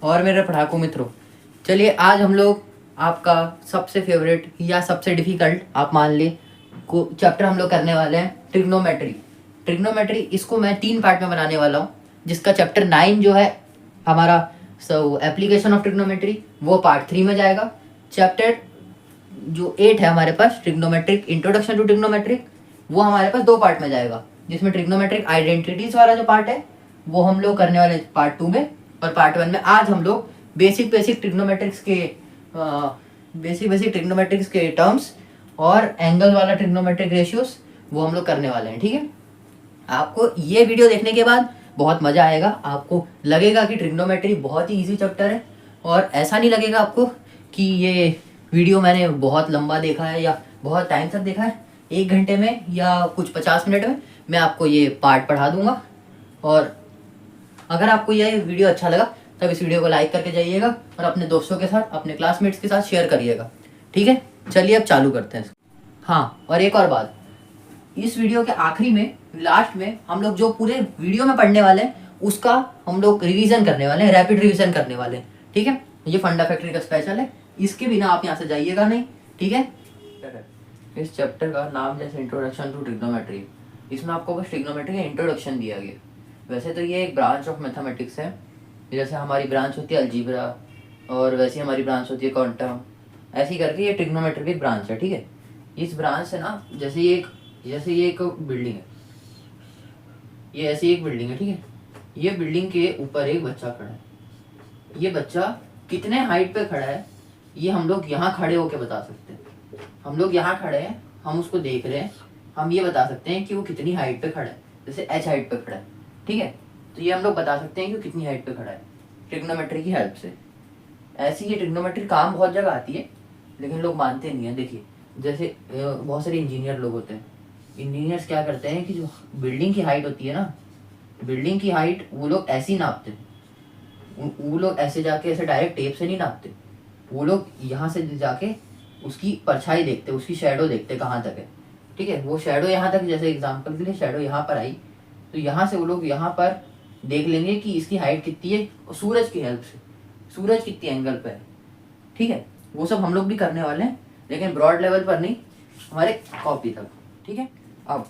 और मेरे पढ़ाकू मित्रों, चलिए आज हम लोग आपका सबसे फेवरेट या सबसे डिफिकल्ट आप मान ले को चैप्टर हम लोग करने वाले हैं ट्रिग्नोमेट्री। ट्रिग्नोमेट्री इसको मैं 3 पार्ट में बनाने वाला हूँ, जिसका चैप्टर 9 जो है हमारा एप्लीकेशन ऑफ ट्रिग्नोमेट्री वो पार्ट 3 में जाएगा। चैप्टर जो 8 है हमारे पास ट्रिग्नोमेट्रिक इंट्रोडक्शन टू ट्रिग्नोमेट्रिक, वो हमारे पास 2 पार्ट में जाएगा, जिसमें ट्रिग्नोमेट्रिक आइडेंटिटीज वाला जो पार्ट है वो हम लोग करने वाले पार्ट 2 में, और पार्ट 1 में आज हम लोग बेसिक ट्रिग्नोमेट्रिक्स के टर्म्स और एंगल वाला ट्रिग्नोमेट्रिक रेशियोस वो हम लोग करने वाले हैं। ठीक है, आपको ये वीडियो देखने के बाद बहुत मजा आएगा, आपको लगेगा कि ट्रिग्नोमेट्री बहुत ही इजी चैप्टर है, और ऐसा नहीं लगेगा आपको कि ये वीडियो मैंने बहुत लंबा देखा है या बहुत टाइम तक देखा है। 1 घंटे में या कुछ 50 मिनट में मैं आपको ये पार्ट पढ़ा दूंगा, और अगर आपको ये वीडियो अच्छा लगा तब इस वीडियो को लाइक करके जाइएगा और अपने दोस्तों के साथ, अपने क्लासमेट्स के साथ शेयर करिएगा। ठीक है, चलिए अब चालू करते हैं। हाँ, और एक और बात, इस वीडियो के आखिरी में लास्ट में हम लोग जो पूरे वीडियो में पढ़ने वाले हैं उसका हम लोग रिवीजन करने वाले हैं, रैपिड रिवीजन करने वाले हैं। ठीक है, ये फंडा फैक्ट्री का स्पेशल है, इसके बिना आप यहाँ से जाइएगा नहीं। ठीक है, इस चैप्टर का नाम जैसे इंट्रोडक्शन टू ट्रिग्नोमेट्री, इसमें आपको बस ट्रिग्नोमेट्री का इंट्रोडक्शन दिया गया। वैसे तो ये एक ब्रांच ऑफ मैथमेटिक्स है, जैसे हमारी ब्रांच होती है अलजीब्रा और वैसे हमारी ब्रांच होती है क्वांटम, ऐसी करके ये ट्रिग्नोमेट्री की ब्रांच है। ठीक है, इस ब्रांच से ना जैसे ये एक बिल्डिंग है, ये ऐसी एक बिल्डिंग है। ठीक है, ये बिल्डिंग के ऊपर एक बच्चा खड़ा है, ये बच्चा कितने हाइट पे खड़ा है ये हम लोग यहाँ खड़े होके बता सकते हैं। हम लोग यहाँ खड़े हैं, हम उसको देख रहे हैं, हम ये बता सकते हैं कि वो कितनी हाइट पे खड़ा है। जैसे h हाइट पे खड़ा है, ठीक है, तो ये हम लोग बता सकते हैं कि वो कितनी हाइट पे खड़ा है ट्रिग्नोमेट्री की हेल्प से। ऐसी ये ट्रिग्नोमेट्री काम बहुत जगह आती है, लेकिन लोग मानते नहीं है। देखिए, जैसे बहुत सारे इंजीनियर लोग होते हैं, इंजीनियर्स क्या करते हैं कि जो बिल्डिंग की हाइट होती है ना, बिल्डिंग की हाइट वो लोग ऐसी नापते हैं। वो लोग ऐसे जाके ऐसे डायरेक्ट टेप से नहीं नापते, वो लोग यहाँ से जाके उसकी परछाई देखते, उसकी शेडो देखते कहाँ तक है। ठीक है, वो शेडो यहाँ तक, जैसे एग्जांपल के लिए शेडो यहाँ पर आई तो यहाँ से वो लोग यहाँ पर देख लेंगे कि इसकी हाइट कितनी है, और सूरज की हेल्प से सूरज कितनी एंगल पे है। ठीक है, वो सब हम लोग भी करने वाले हैं, लेकिन ब्रॉड लेवल पर नहीं, हमारे कॉपी तक। ठीक है, अब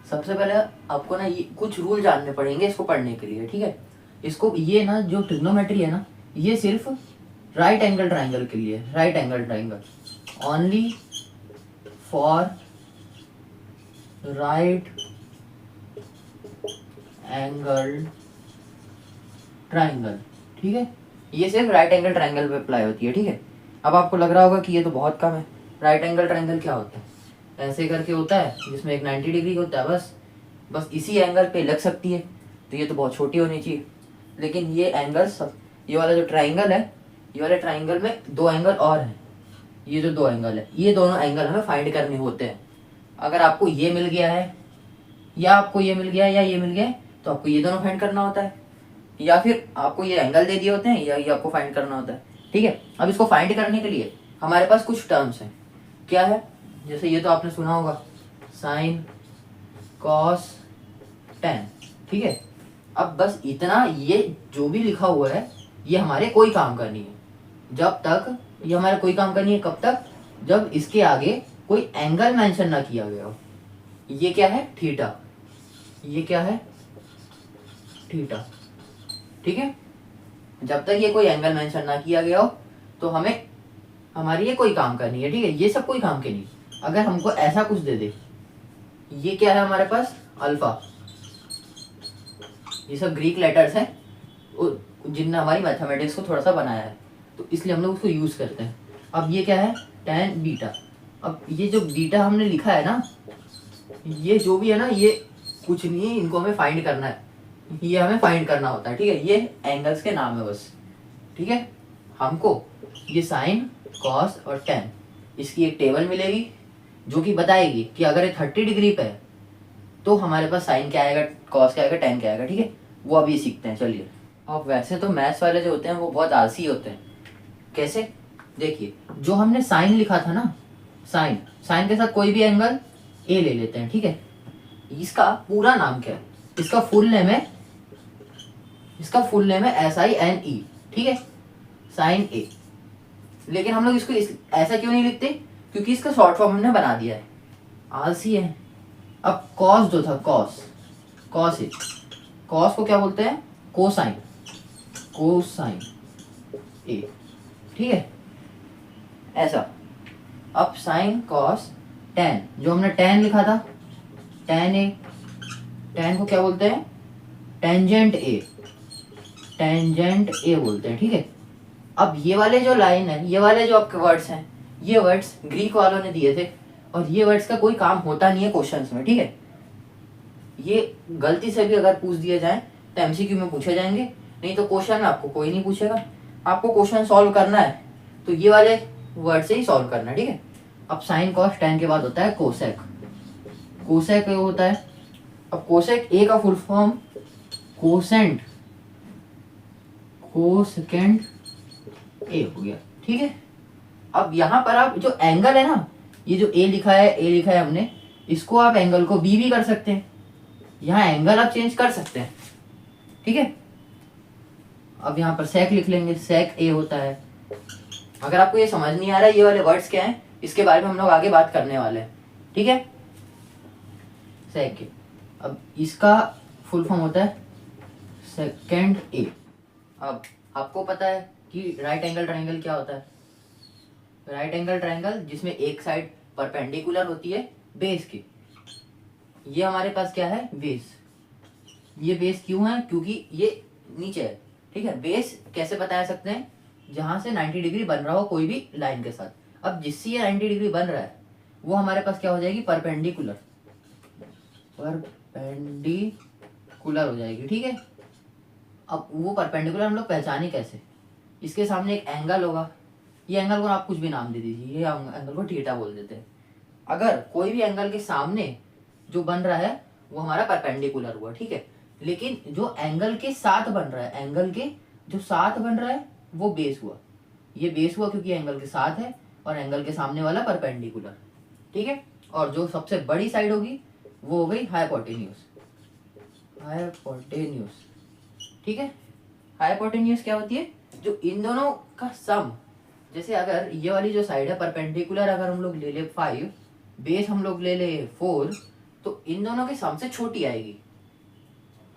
सबसे पहले आपको ना ये कुछ रूल जानने पड़ेंगे इसको पढ़ने के लिए। ठीक है, इसको ये ना जो ट्रिग्नोमेट्री है ना, ये सिर्फ राइट एंगल ट्राइंगल के लिए, right angle triangle only for right angle triangle. ठीक है, ये सिर्फ राइट एंगल ट्राइंगल पे अप्लाई होती है। ठीक है, अब आपको लग रहा होगा कि ये तो बहुत कम है। राइट एंगल ट्राइंगल क्या होता है? ऐसे करके होता है जिसमें एक 90 डिग्री होता है, बस इसी एंगल पे लग सकती है, तो ये तो बहुत छोटी होनी चाहिए। लेकिन ये एंगल सब, ये वाला जो ट्राइंगल है, ये वाले ट्राइंगल में 2 एंगल और हैं। ये जो 2 एंगल है, ये दोनों एंगल हमें फाइंड करने होते हैं। अगर आपको ये मिल गया है, या आपको ये मिल गया है, या ये मिल गया है, तो आपको ये दोनों फाइंड करना होता है, या फिर आपको ये एंगल दे दिए होते हैं, या ये आपको फाइंड करना होता है। ठीक है, अब इसको फाइंड करने के लिए हमारे पास कुछ टर्म्स हैं। क्या है? जैसे ये तो आपने सुना होगा, साइन, कॉस, टेन। ठीक है, अब बस इतना, ये जो भी लिखा हुआ है ये हमारे कोई काम का नहीं है। जब तक ये हमारे कोई काम का नहीं है, कब तक? जब इसके आगे कोई एंगल मेंशन ना किया गया हो। ये क्या है? थीटा। ये क्या है? थीटा। ठीक है, जब तक ये कोई एंगल मेंशन ना किया गया हो तो हमें, हमारी ये कोई काम का नहीं है। ठीक है, ये सब कोई काम के नहीं। अगर हमको ऐसा कुछ दे दे, ये क्या है हमारे पास? अल्फा। ये सब ग्रीक लेटर्स हैं जिनने हमारी मैथमेटिक्स को थोड़ा सा बनाया है, तो इसलिए हम लोग उसको यूज करते हैं। अब ये क्या है? tan beta. अब ये जो बीटा हमने लिखा है ना, ये जो भी है ना, ये कुछ नहीं है, इनको हमें फाइंड करना है, ये हमें फाइंड करना होता है। ठीक है, ये एंगल्स के नाम है बस। ठीक है, हमको ये साइन, कॉस और टेन, इसकी एक टेबल मिलेगी जो कि बताएगी कि अगर ये 30 डिग्री पे है तो हमारे पास साइन क्या आएगा, कॉस क्या आएगा, टेन क्या आएगा। ठीक है, वो अभी सीखते हैं। चलिए, अब वैसे तो मैथ्स वाले जो होते हैं वो बहुत आलसी होते हैं। कैसे? देखिए, जो हमने साइन लिखा था ना, साइन, साइन के साथ कोई भी एंगल ए ले लेते हैं। ठीक है, इसका पूरा नाम क्या है? इसका फुल नेम है SINE। ठीक है, साइन ए। लेकिन हम लोग इसको ऐसा क्यों नहीं लिखते, क्योंकि इसका शॉर्ट फॉर्म हमने बना दिया है, आलसी है। अब कॉस जो था, कॉस ए, कॉस को क्या बोलते हैं, कोसाइन, कोसाइन ए, ठीक है ऐसा। अब साइन कॉस टेन, जो हमने टेन लिखा था, टेन ए, टेन को क्या बोलते हैं, टेंजेंट ए, टेंजेंट ए बोलते हैं, ठीक है। अब ये वाले जो लाइन है, ये वाले जो आपके वर्ड्स हैं, ये वर्ड्स ग्रीक वालों ने दिए थे, और ये वर्ड्स का कोई काम होता नहीं है क्वेश्चंस में, ठीक है। ये गलती से भी अगर पूछ दिए जाए तो एमसीक्यू में पूछे जाएंगे, नहीं तो क्वेश्चन में आपको कोई नहीं पूछेगा। आपको क्वेश्चन सॉल्व करना है तो ये वाले वर्ड से ही सॉल्व करना है, ठीक है। अब साइन कॉस टेन के बाद होता है कोसेक, कोसेक होता है। अब कोसेक ए का फुल फॉर्म कोसेंट, कोसेकेंड ए हो गया, ठीक है। अब यहाँ पर आप जो एंगल है ना, ये जो ए लिखा है हमने, इसको आप एंगल को बी भी कर सकते हैं, यहाँ एंगल आप चेंज कर सकते हैं, ठीक है। अब यहाँ पर सेक लिख लेंगे, सेक ए होता है। अगर आपको ये समझ नहीं आ रहा है ये वाले वर्ड्स क्या हैं, इसके बारे में हम लोग आगे बात करने वाले हैं, ठीक है। सेक ए, अब इसका फुल फॉर्म होता है सेकेंड ए। अब आपको पता है कि राइट एंगल ट्रायंगल क्या होता है, राइट एंगल ट्रायंगल जिसमें एक साइड परपेंडिकुलर होती है बेस की। ये हमारे पास क्या है, बेस। ये बेस क्यों है, क्योंकि ये नीचे है, ठीक है। बेस कैसे बता सकते हैं, जहां से 90 डिग्री बन रहा हो कोई भी लाइन के साथ। अब जिससे ये 90 डिग्री बन रहा है वो हमारे पास क्या हो जाएगी, परपेंडिकुलर, परपेंडिकुलर हो जाएगी, ठीक है। अब वो परपेंडिकुलर हम लोग पहचाने कैसे, इसके सामने एक एंगल होगा, ये एंगल को आप कुछ भी नाम दे दीजिए, ये एंगल को थीटा बोल देते हैं। अगर कोई भी एंगल के सामने जो बन रहा है वो हमारा परपेंडिकुलर हुआ, ठीक है। लेकिन जो एंगल के साथ बन रहा है, एंगल के जो साथ बन रहा है वो बेस हुआ, ये बेस हुआ क्योंकि एंगल के साथ है और एंगल के सामने वाला परपेंडिकुलर, ठीक है। और जो सबसे बड़ी साइड होगी वो हो गई हाइपोटेन्यूज, हाइपोटेन्यूज, ठीक है। हाइपोटेन्यूज क्या होती है, जो इन दोनों का सम, जैसे अगर ये वाली जो साइड है परपेंडिकुलर अगर हम लोग ले ले 5, बेस हम लोग ले ले 4, तो इन दोनों के सम से छोटी आएगी।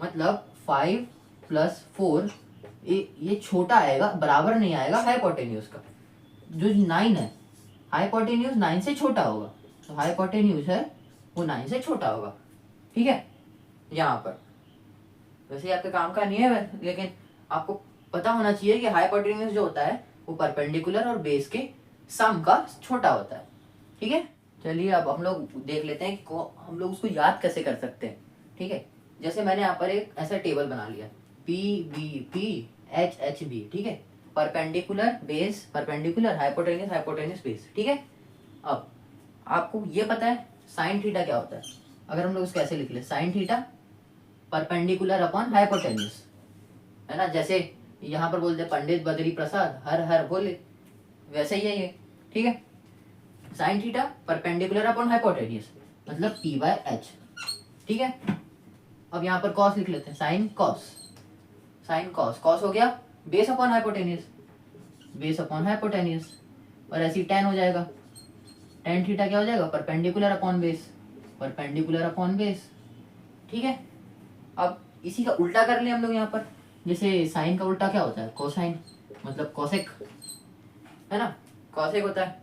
मतलब 5 + 4 ये छोटा आएगा, बराबर नहीं आएगा हाइपोटेन्यूज का। जो 9 है, हाइपोटेन्यूज 9 से छोटा होगा, तो हाइपोटेन्यूज है वो 9 से छोटा होगा, ठीक है। यहाँ पर वैसे आपके काम का नहीं है, लेकिन आपको पता होना चाहिए कि हाइपोटेन्यूज जो होता है वो परपेंडिकुलर और बेस के सम का छोटा होता है, ठीक है। चलिए अब हम लोग देख लेते हैं कि हम लोग उसको याद कैसे कर सकते हैं, ठीक है। जैसे मैंने यहाँ पर एक ऐसा टेबल बना लिया, P B P H H B, ठीक है। Perpendicular base, perpendicular hypotenuse, hypotenuse base, ठीक है। अब आपको ये पता है साइन थीटा क्या होता है, अगर हम लोग उसको ऐसे लिख ले, sine theta perpendicular upon hypotenuse, है ना। जैसे यहाँ पर बोलते हैं पंडित बद्री प्रसाद हर हर बोले, वैसे ही है ये, ठीक है। Sine theta perpendicular upon hypotenuse मतलब p/h, ठीक है। अब यहाँ पर कॉस लिख लेते हैं, sine cos, sine cos, cos हो गया base upon hypotenuse, base upon hypotenuse, और ऐसी टेन हो जाएगा, टेन थीटा क्या हो जाएगा, perpendicular upon base, perpendicular upon base, ठीक है। अब इसी का उल्टा कर ले हम लोग यहाँ पर, जैसे साइन का उल्टा क्या होता है, कोसाइन, मतलब कोसेक, है ना, कोसेक होता है।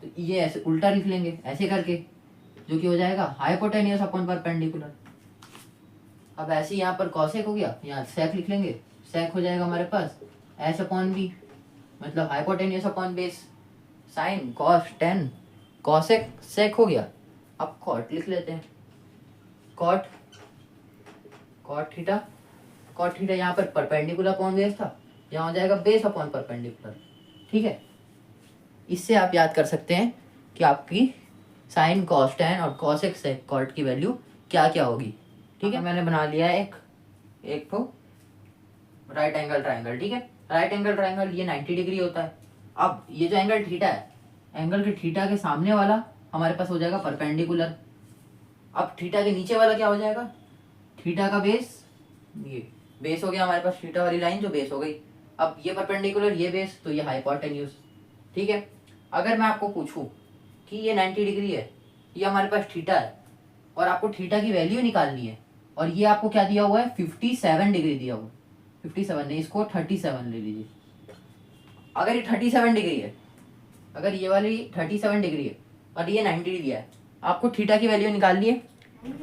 तो ये ऐसे उल्टा लिख लेंगे ऐसे करके, जो कि हो जाएगा हाइपोटेन्यूज अपॉन परपेंडिकुलर। अब ऐसे यहाँ पर कॉसेक हो गया, यहाँ सेक लिख लेंगे, सेक हो जाएगा हमारे पास एच अपॉन बी, मतलब hypotenuse upon base, sine cos tan cosec sec हो गया। अब कॉट लिख लेते हैं, cot, cot theta, cot theta यहाँ पर परपेंडिकुलर अपॉन बेस था, यहाँ हो जाएगा बेस अपॉन परपेंडिकुलर, ठीक है। इससे आप याद कर सकते हैं कि आपकी साइन कॉस टेन और कॉसेक सेक कॉट की वैल्यू क्या क्या होगी, ठीक है। मैंने बना लिया एक तो राइट एंगल ट्रायंगल, ठीक है। राइट एंगल ट्रायंगल ये 90 डिग्री होता है। अब ये जो एंगल थीटा है, एंगल के थीटा के सामने वाला हमारे पास हो जाएगा परपेंडिकुलर। अब थीटा के नीचे वाला क्या हो जाएगा, थीटा का बेस, ये बेस हो गया हमारे पास, थीटा वाली लाइन जो बेस हो गई, अब ये परपेंडिकुलर, ये बेस, तो ये हाइपोटेन्यूज। ठीक है, अगर मैं आपको पूछूं कि ये 90 डिग्री है, ये हमारे पास थीटा है, और आपको थीटा की वैल्यू निकालनी है, और ये आपको क्या दिया हुआ है, 57 डिग्री दिया हुआ है। 57 नहीं, इसको 37 ले लीजिए। अगर ये 37 डिग्री है, अगर ये वाली 37 डिग्री है और ये 90 डिग्री है, आपको थीटा की वैल्यू निकालनी है।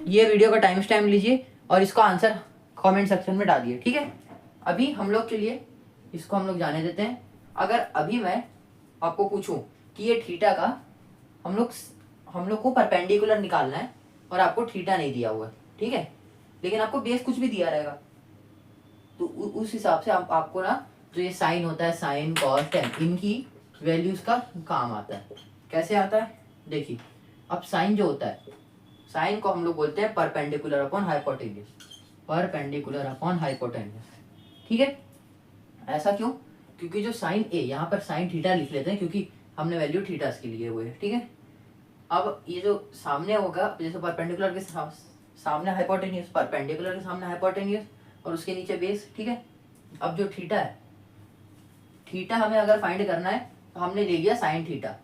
ये वीडियो का टाइम स्टैम्प लीजिए और इसको आंसर कमेंट सेक्शन में डालिए। ठीक है, अभी हम लोग के लिए इसको हम लोग जाने देते हैं। अगर अभी मैं आपको पूछूं कि ये थीटा का हम लोग को परपेंडिकुलर निकालना है और आपको थीटा नहीं दिया हुआ है, ठीक है, लेकिन आपको बेस कुछ भी दिया रहेगा, तो उस हिसाब से आपको ना जो ये साइन होता है, साइन कॉस टेन, इनकी वैल्यूज का काम आता है। कैसे आता है देखिए, अब साइन जो होता है, साइन को हम लोग बोलते हैं perpendicular upon hypotenuse, perpendicular upon hypotenuse. ठीक है, ऐसा क्यों? क्योंकि जो साइन ए, यहाँ पर साइन थीटा लिख लेते हैं क्योंकि हमने वैल्यू थीटा इसके लिए हुए है। ठीक है, अब ये जो सामने होगा, जैसे परपेंडिकुलर के सामने हाइपोटेन्यूज, परपेंडिकुलर के सामने हाइपोटेन्यूज और उसके नीचे बेस। ठीक है, अब जो थीटा है, थीटा हमें अगर फाइंड करना है तो हमने ले लिया साइन थीटा।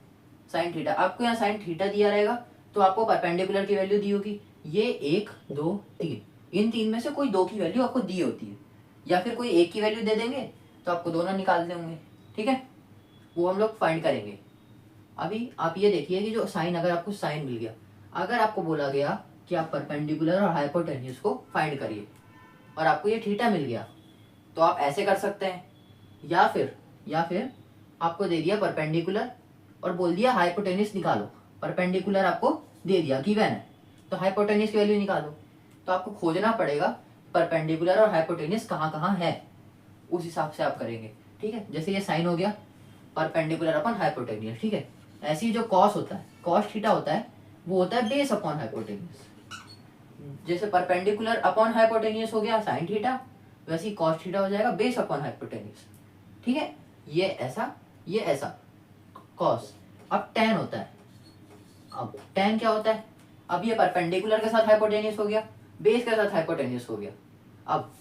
साइन थीटा, आपको यहाँ साइन थीटा दिया रहेगा तो आपको परपेंडिकुलर की वैल्यू दी होगी, ये 1 2 3, इन तीन में से कोई दो की वैल्यू आपको दी होती है, या फिर कोई एक की वैल्यू दे देंगे तो आपको दोनों निकालने होंगे। ठीक है, वो हम लोग फाइंड करेंगे। अभी आप ये देखिए कि जो साइन, अगर आपको साइन मिल गया, अगर आपको बोला गया कि आप परपेंडिकुलर और हाइपोटेन्यूज को फाइंड करिए और आपको ये थीटा मिल गया, तो आप ऐसे कर सकते हैं, या फिर आपको दे दिया परपेंडिकुलर और बोल दिया हाइपोटेन्यूज निकालो। परपेंडिकुलर आपको दे दिया, गिवन है, तो हाइपोटेन्यूज की वैल्यू निकालो। तो आपको खोजना पड़ेगा परपेंडिकुलर और हाइपोटेन्यूज कहाँ कहाँ है, उस हिसाब से आप करेंगे। ठीक है, जैसे ये साइन हो गया परपेंडिकुलर अपॉन हाइपोटेन्यूज। ठीक है, ऐसे ही जो कॉस होता है, कॉस थीटा होता है, वो होता है बेस अपॉन हाइपोटेन्यूज। जैसे परपेंडिकुलर अपॉन हाइपोटेन्यूज हो गया साइन थीटा, वैसे ही कॉस थीटा हो जाएगा बेस अपॉन हाइपोटेन्यूज। ठीक है, ये ऐसा, ये ऐसा कॉस। अब टेन होता है, अब टेन क्या होता है, अब ये परपेंडिकुलर के साथ हाइपोटेन्यूज हो गया, बेस के साथ हाइपोटेन्यूज हो गया। अब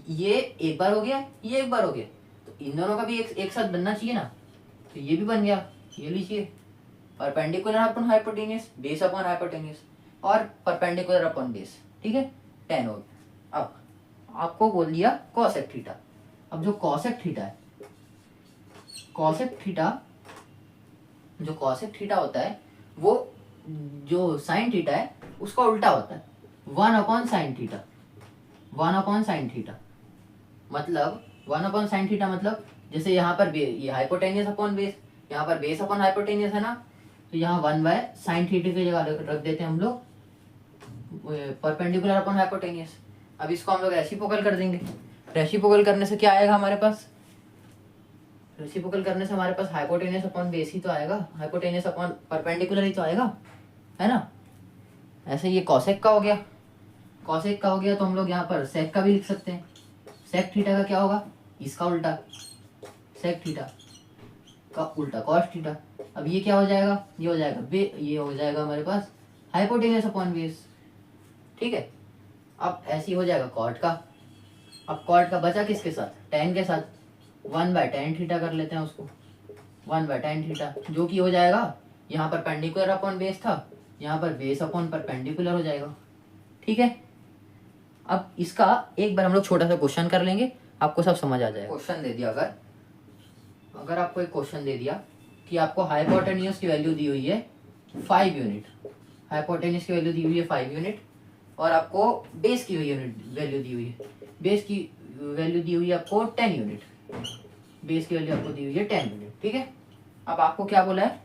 ये एक बार हो गया, ये एक बार हो गया, तो इन दोनों का भी एक साथ बनना चाहिए ना, तो ये भी बन गया। ये लीजिए perpendicular upon hypotenuse, base upon hypotenuse, और परपेंडिकुलर अपॉन बेस। ठीक है, टेन हो गया। अब आपको बोल दिया कॉसेक थीटा। अब जो कॉसेक थीटा है, कॉसेक थीटा, जो कॉसेक थीटा होता है वो जो साइन थीटा है उसका उल्टा होता है, 1 upon sine theta. 1 upon sine theta मतलब 1 अपॉन साइन थीटा मतलब जैसे यहाँ पर ये हाइपोटेन्यूज अपॉन बेस, यहाँ पर बेस अपॉन हाइपोटेन्यूज है ना, तो यहाँ 1 बाय साइन थीटा की जगह रख देते हैं हम लोग परपेंडिकुलर अपॉन हाइपोटेन्यूज। अब इसको हम लोग रेसिप्रोकल कर देंगे। रेसिप्रोकल करने से क्या आएगा हमारे पास, रेसिप्रोकल करने से हमारे पास हाइपोटेन्यूज अपॉन बेस ही तो आएगा, हाइपोटेन्यूज अपॉन परपेंडिकुलर ही तो आएगा, है ना। ऐसे ये कॉसेक का हो गया, कॉसेक का हो गया तो हम लोग यहाँ पर सेक का भी लिख सकते हैं। सेक थीटा का क्या होगा, इसका उल्टा, सेक थीटा का उल्टा कॉस थीटा। अब ये क्या हो जाएगा, ये हो जाएगा ये हो जाएगा हमारे पास हाइपोटेन्यूज अपॉन बेस। ठीक है, अब ऐसे ही हो जाएगा कॉट का। अब कॉट का बचा किसके साथ, टेन के साथ, 1 बाय टेन थीटा कर लेते हैं उसको, 1 बाय टेन थीटा, जो कि हो जाएगा यहाँ पर परपेंडिकुलर अपॉन बेस था, यहाँ पर बेस अपॉन परपेंडिकुलर हो जाएगा। ठीक है, अब इसका एक बार हम लोग छोटा सा क्वेश्चन कर लेंगे, आपको सब समझ आ जाएगा। क्वेश्चन दे दिया, अगर आपको एक क्वेश्चन दे दिया कि आपको हाइपोटेन्यूज की वैल्यू दी हुई है 5 यूनिट, हाइपोटेन्यूज की वैल्यू दी हुई है 5 यूनिट, और आपको बेस की वैल्यू दी हुई है, बेस की वैल्यू दी हुई है आपको 10 यूनिट, बेस की वैल्यू आपको दी हुई है 10 यूनिट। ठीक है, अब आपको क्या बोला है,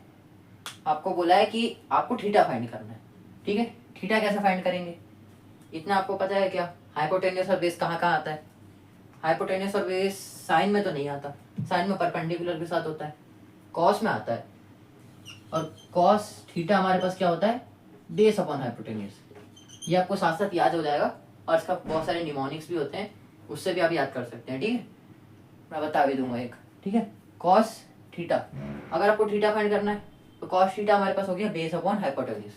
आपको बोला है कि आपको थीटा फाइंड करना है। ठीक है, थीटा कैसे फाइंड करेंगे, इतना आपको पता है क्या, हाइपोटेन्यूज और बेस कहाँ कहाँ आता है, हाइपोटेन्यूज और बेस साइन में तो नहीं आता, साइन में परपेंडिकुलर के साथ होता है, कॉस में आता है, और कॉस थीटा हमारे पास क्या होता है, बेस अपॉन हाइपोटेन्यूज। ये आपको साथ साथ याद हो जाएगा, और इसका बहुत सारे निमोनिक्स भी होते हैं, उससे भी आप याद कर सकते हैं। ठीक है, मैं बता भी दूंगा एक। ठीक है, कॉस थीटा, अगर आपको थीटा फाइंड करना है तो कॉस थीटा हमारे पास हो गया बेस अपॉन हाइपोटेन्यूज।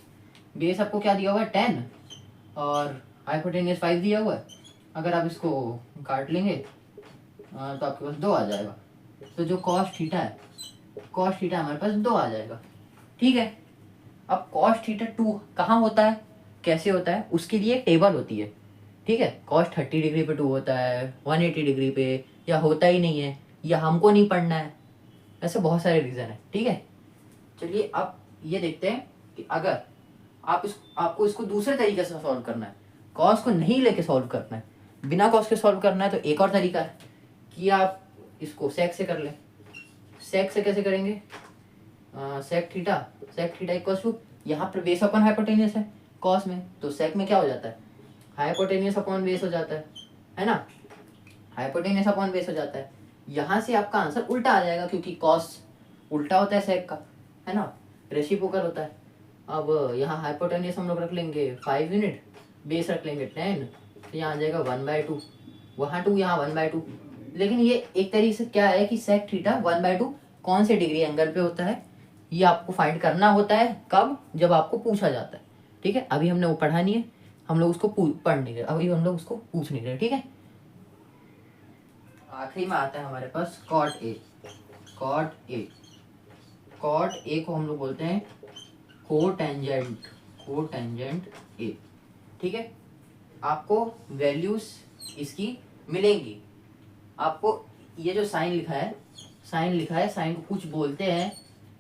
बेस आपको क्या दिया हुआ है 10 और हाइपोटेन्यूज 5 दिया हुआ है। अगर आप इसको काट लेंगे, तो आपके पास 2 आ जाएगा। तो जो कॉस थीटा है, कॉस थीटा हमारे पास 2 आ जाएगा। ठीक है, अब कॉस थीटा 2 कहाँ होता है, कैसे होता है, उसके लिए टेबल होती है। ठीक है, कॉस 30 डिग्री पे 2 होता है, 180 डिग्री पे, या होता ही नहीं है, या हमको नहीं पढ़ना है, ऐसे बहुत सारे रीज़न है। ठीक है, चलिए अब ये देखते हैं कि अगर आपको इसको दूसरे तरीके से सॉल्व करना है, कॉस को नहीं लेके सॉल्व करना है, बिना कॉस के सॉल्व करना है, तो एक और तरीका है कि आप इसको सेक से कर लें। सेक से कैसे करेंगे, सेक थीटा इक्वल्स टू, यहाँ पर बेस अपॉन हाइपोटेनियस है कॉस में, तो सेक में क्या हो जाता है, हाइपोटेनियस अपॉन बेस हो जाता है ना, हाइपोटेनियस अपॉन बेस हो जाता है। यहाँ से आपका आंसर उल्टा आ जाएगा, क्योंकि कॉस उल्टा होता है सेक का, है ना, रेसिप्रोकल होता है। अब यहाँ हाइपोटेनियस हम लोग रख लेंगे 5 यूनिट, बेस रख लेंगे 10, तो यहाँ आ जाएगा 1/2, वहाँ 2, यहाँ 1/2। लेकिन ये एक तरीके से क्या है कि सेक थीटा 1/2 कौन से डिग्री एंगल पे होता है, ये आपको फाइंड करना होता है। कब, जब आपको पूछा जाता है। ठीक है, अभी हमने वो पढ़ा नहीं है, हम लोग उसको पढ़ नहीं रहे, अभी हम लोग उसको पूछ नहीं रहे। ठीक है, आखिरी में आता है हमारे पास cot A. Cot A, cot A को हम लोग बोलते हैं कोटेंजेंट, कोटेंजेंट ए। ठीक है, आपको वैल्यूज इसकी मिलेंगी। आपको ये जो साइन लिखा है, साइन लिखा है, साइन को कुछ बोलते हैं,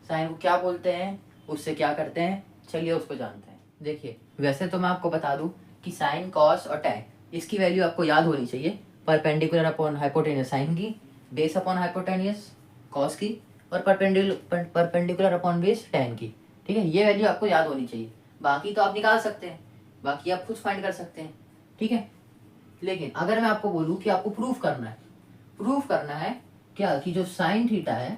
साइन को क्या बोलते हैं, उससे क्या करते हैं, चलिए उसको जानते हैं। देखिए, वैसे तो मैं आपको बता दूं कि साइन, कॉस और टैन, इसकी वैल्यू आपको याद होनी चाहिए। परपेंडिकुलर अपॉन हाइपोटेनियस साइन की, बेस अपॉन हाइपोटेनियस कॉस की, और परपेंडिकुलर अपॉन बेस टैन की। ठीक है, ये वैल्यू आपको याद होनी चाहिए। बाकी तो आप निकाल सकते हैं, बाकी आप खुद फाइंड कर सकते हैं। ठीक है, लेकिन अगर मैं आपको बोलूँ कि आपको प्रूफ करना है, प्रूफ करना है क्या, कि जो साइन थीटा है,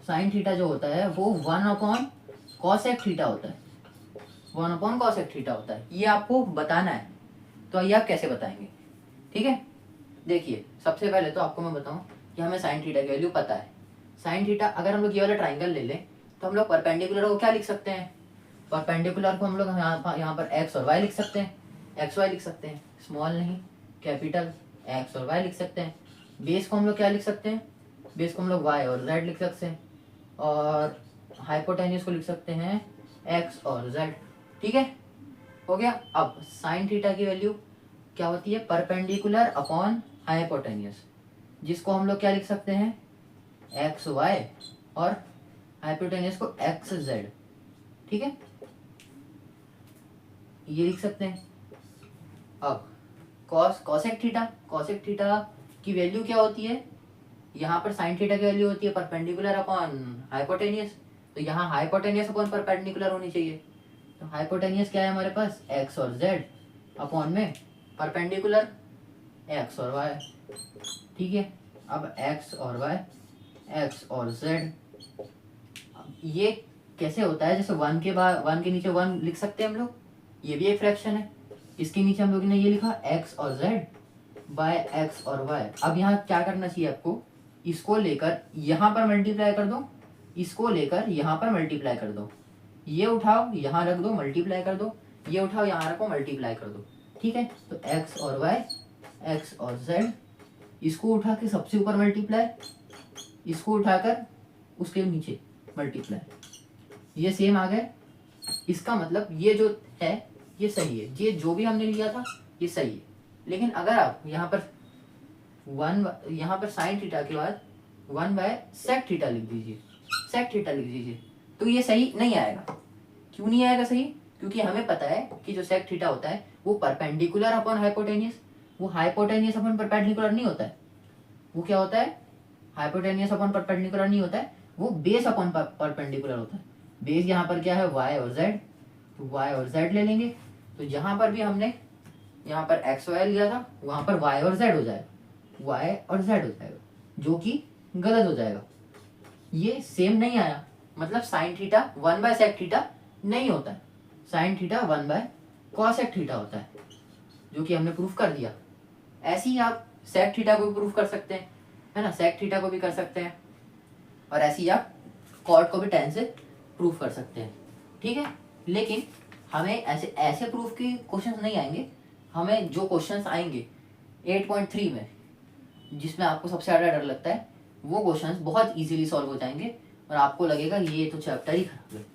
साइन थीटा जो होता है वो 1/cosec थीटा होता है, 1/cosec थीटा होता है, ये आपको बताना है। तो ये आप कैसे बताएंगे। ठीक है, देखिए, सबसे पहले तो आपको मैं बताऊं कि हमें साइन थीटा की वैल्यू पता है। साइन थीटा, अगर हम लोग ये वाला ट्राइंगल ले लें, तो हम लोग परपेंडिकुलर को क्या लिख सकते हैं, परपेंडिकुलर को हम लोग यहाँ पर एक्स और वाई लिख सकते हैं, एक्स वाई लिख सकते हैं, स्मॉल नहीं कैपिटल, एक्स और वाई लिख सकते हैं। बेस को हम लोग क्या लिख सकते हैं, बेस को हम लोग वाई और जेड लिख सकते हैं, और हाइपोटेन्यूस को लिख सकते हैं एक्स और जेड। ठीक है, हो गया। अब साइन थीटा की वैल्यू क्या होती है, परपेंडिकुलर अपॉन हाइपोटेन्यूस, जिसको हम लोग क्या लिख सकते हैं, एक्स वाई, और हाइपोटेन्यूस को एक्स जेड। ठीक है, ये लिख सकते हैं। अब कॉसेक थीटा, कॉसेक थीटा की वैल्यू क्या होती है, यहाँ पर साइन थीटा की वैल्यू होती है परपेंडिकुलर अपॉन हाइपोटेनियस, तो यहाँ हाइपोटेनियस अपॉन परपेंडिकुलर होनी चाहिए। तो हाइपोटेनियस क्या है हमारे पास, एक्स और जेड, अपॉन में परपेंडिकुलर एक्स और वाई। ठीक है, अब एक्स और वाई, एक्स और जेड, ये कैसे होता है, जैसे 1 के बाद 1 के नीचे 1 लिख सकते हैं हम लोग, ये भी एक फ्रैक्शन है। इसके नीचे हम लोग ने ये लिखा एक्स और जेड बाय एक्स और वाई। अब यहाँ क्या करना चाहिए आपको, इसको लेकर यहाँ पर मल्टीप्लाई कर दो, इसको लेकर यहाँ पर मल्टीप्लाई कर दो, ये उठाओ यहाँ रख दो मल्टीप्लाई कर दो, ये उठाओ यहाँ रखो मल्टीप्लाई कर दो। ठीक है, तो एक्स और वाई, एक्स और जेड, इसको उठा के सबसे ऊपर मल्टीप्लाई, इसको उठाकर उसके नीचे मल्टीप्लाई, ये सेम आ गए। इसका मतलब ये जो है ये सही है, ये जो भी हमने लिया था ये सही है। लेकिन अगर आप यहाँ पर साइन थीटा के बाद 1/sec थीटा लिख दीजिए, sec थीटा लिख दीजिए, तो ये सही नहीं आएगा। क्यों नहीं आएगा सही, क्योंकि हमें पता है कि जो sec थीटा होता है वो परपेंडिकुलर अपॉन हाइपोटेनियस, वो हाइपोटेनियस अपॉन परपेंडिकुलर नहीं होता है। वो क्या होता है, हाइपोटेनियस अपॉन परपेंडिकुलर नहीं होता है, वो बेस अपॉन परपेंडिकुलर होता है। बेस यहाँ पर क्या है, वाई और जेड, तो वाई और जेड ले लेंगे। तो जहां पर भी हमने यहाँ पर एक्स वाई लिया था, वहां पर वाई और जेड हो जाएगा, वाई और जेड हो जाएगा, जो कि गलत हो जाएगा। ये सेम नहीं आया, मतलब साइन थीटा 1/sec थीटा नहीं होता है, साइन थीटा 1/cosec थीटा होता है, जो कि हमने प्रूफ कर दिया। ऐसे ही आप sec थीटा को भी प्रूफ कर सकते हैं, है ना, sec थीटा को भी कर सकते हैं, और ऐसे ही आप cot को भी tan से प्रूफ कर सकते हैं। ठीक है, लेकिन हमें ऐसे प्रूफ के क्वेश्चंस नहीं आएंगे। हमें जो क्वेश्चंस आएंगे 8.3 में, जिसमें आपको सबसे ज़्यादा डर लगता है, वो क्वेश्चंस बहुत इजीली सॉल्व हो जाएंगे और आपको लगेगा ये तो चैप्टर ही खराब है।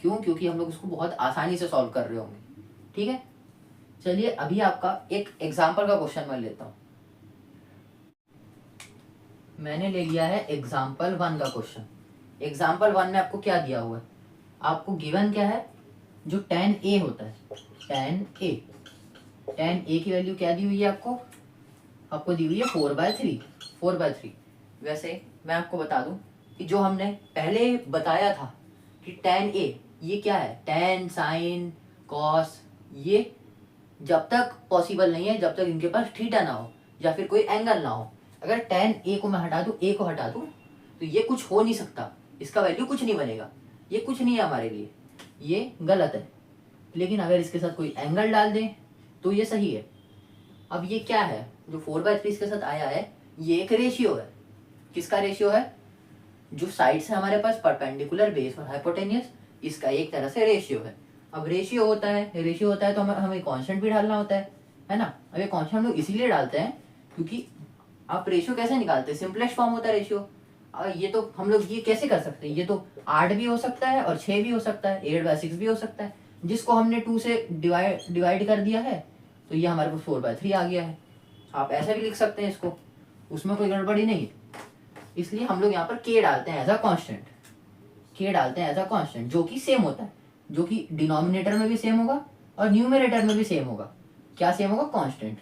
क्यों? क्योंकि हम लोग उसको बहुत आसानी से सॉल्व कर रहे होंगे। ठीक है, चलिए अभी आपका एक एग्जाम्पल का क्वेश्चन मैं लेता हूँ। मैंने ले लिया है एग्जाम्पल 1 का क्वेश्चन। एग्जाम्पल 1 में आपको क्या दिया हुआ है? आपको गिवन क्या है? जो tan a होता है, tan a की वैल्यू क्या दी हुई है आपको दी हुई है 4/3। वैसे मैं आपको बता दूं कि जो हमने पहले बताया था कि tan a ये क्या है, tan sin cos, ये जब तक पॉसिबल नहीं है जब तक इनके पास थीटा ना हो या फिर कोई एंगल ना हो। अगर tan a को मैं हटा दूं, a को हटा दूं, तो ये कुछ हो नहीं सकता, इसका वैल्यू कुछ नहीं बनेगा, ये कुछ नहीं है हमारे लिए, ये गलत है। लेकिन अगर इसके साथ कोई एंगल डाल दें तो ये सही है। अब ये क्या है जो 4/3 इसके साथ आया है? ये एक रेशियो है। किसका रेशियो है? जो साइड्स है हमारे पास, परपेंडिकुलर, बेस और हाइपोटेनियस, इसका एक तरह से रेशियो है। अब रेशियो होता है तो हमें कांस्टेंट भी डालना होता है ना। अब ये कांस्टेंट हम लोग इसीलिए डालते हैं क्योंकि आप रेशियो कैसे निकालते हैं? सिंपलेस्ट फॉर्म होता है रेशियो। ये तो हम लोग ये कैसे कर सकते हैं? ये तो 8 भी हो सकता है और 6 भी हो सकता है, 8/6 भी हो सकता है, जिसको हमने 2 से डिवाइड कर दिया है तो ये हमारे पास 4/3 आ गया है। आप ऐसा भी लिख सकते हैं इसको, उसमें कोई गड़बड़ी नहीं है। इसलिए हम लोग यहाँ पर के डालते हैं एज अ कांस्टेंट, जो कि सेम होता है, जो कि डिनोमिनेटर में भी सेम होगा और न्यूमरेटर में भी सेम होगा। क्या सेम होगा? कांस्टेंट।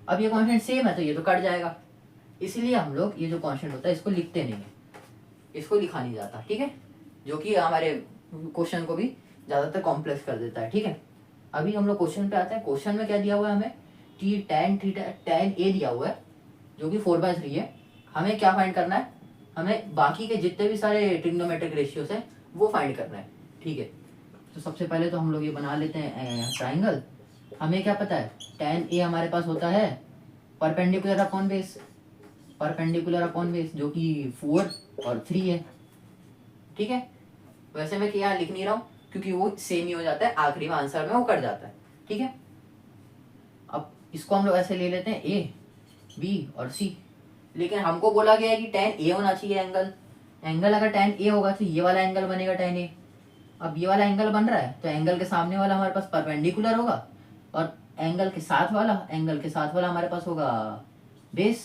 अब ये कांस्टेंट सेम है तो ये तो कट जाएगा, इसलिए हम लोग ये जो कांस्टेंट होता है इसको लिखते नहीं है, इसको लिखा नहीं जाता। ठीक है, जो कि हमारे क्वेश्चन को भी ज़्यादातर कॉम्प्लेक्स कर देता है। ठीक है, अभी हम लोग क्वेश्चन पे आते हैं। क्वेश्चन में क्या दिया हुआ है हमें? कि tan a दिया हुआ है जो कि 4/3 है। हमें क्या फाइंड करना है? हमें बाकी के जितने भी सारे ट्रिग्नोमेट्रिक रेशियोज हैं वो फाइंड करना है। ठीक है, तो सबसे पहले तो हम लोग ये बना लेते हैं ट्राइंगल। हमें क्या पता है? tan a हमारे पास होता है परपेंडिकुलर अपॉन बेस, जो कि 4 और 3 है। ठीक है, वैसे मैं यहाँ लिख नहीं रहा हूँ क्योंकि वो सेम ही हो जाता है, आखिरी में आंसर में वो कट जाता है। ठीक है, अब इसको हम लोग ऐसे ले लेते हैं a, b और c। लेकिन हमको बोला गया है कि tan a होना चाहिए एंगल अगर tan a होगा तो ये वाला एंगल बनेगा tan a। अब ये वाला एंगल बन रहा है तो एंगल के सामने वाला हमारे पास परपेंडिकुलर होगा और एंगल के साथ वाला हमारे पास होगा बेस।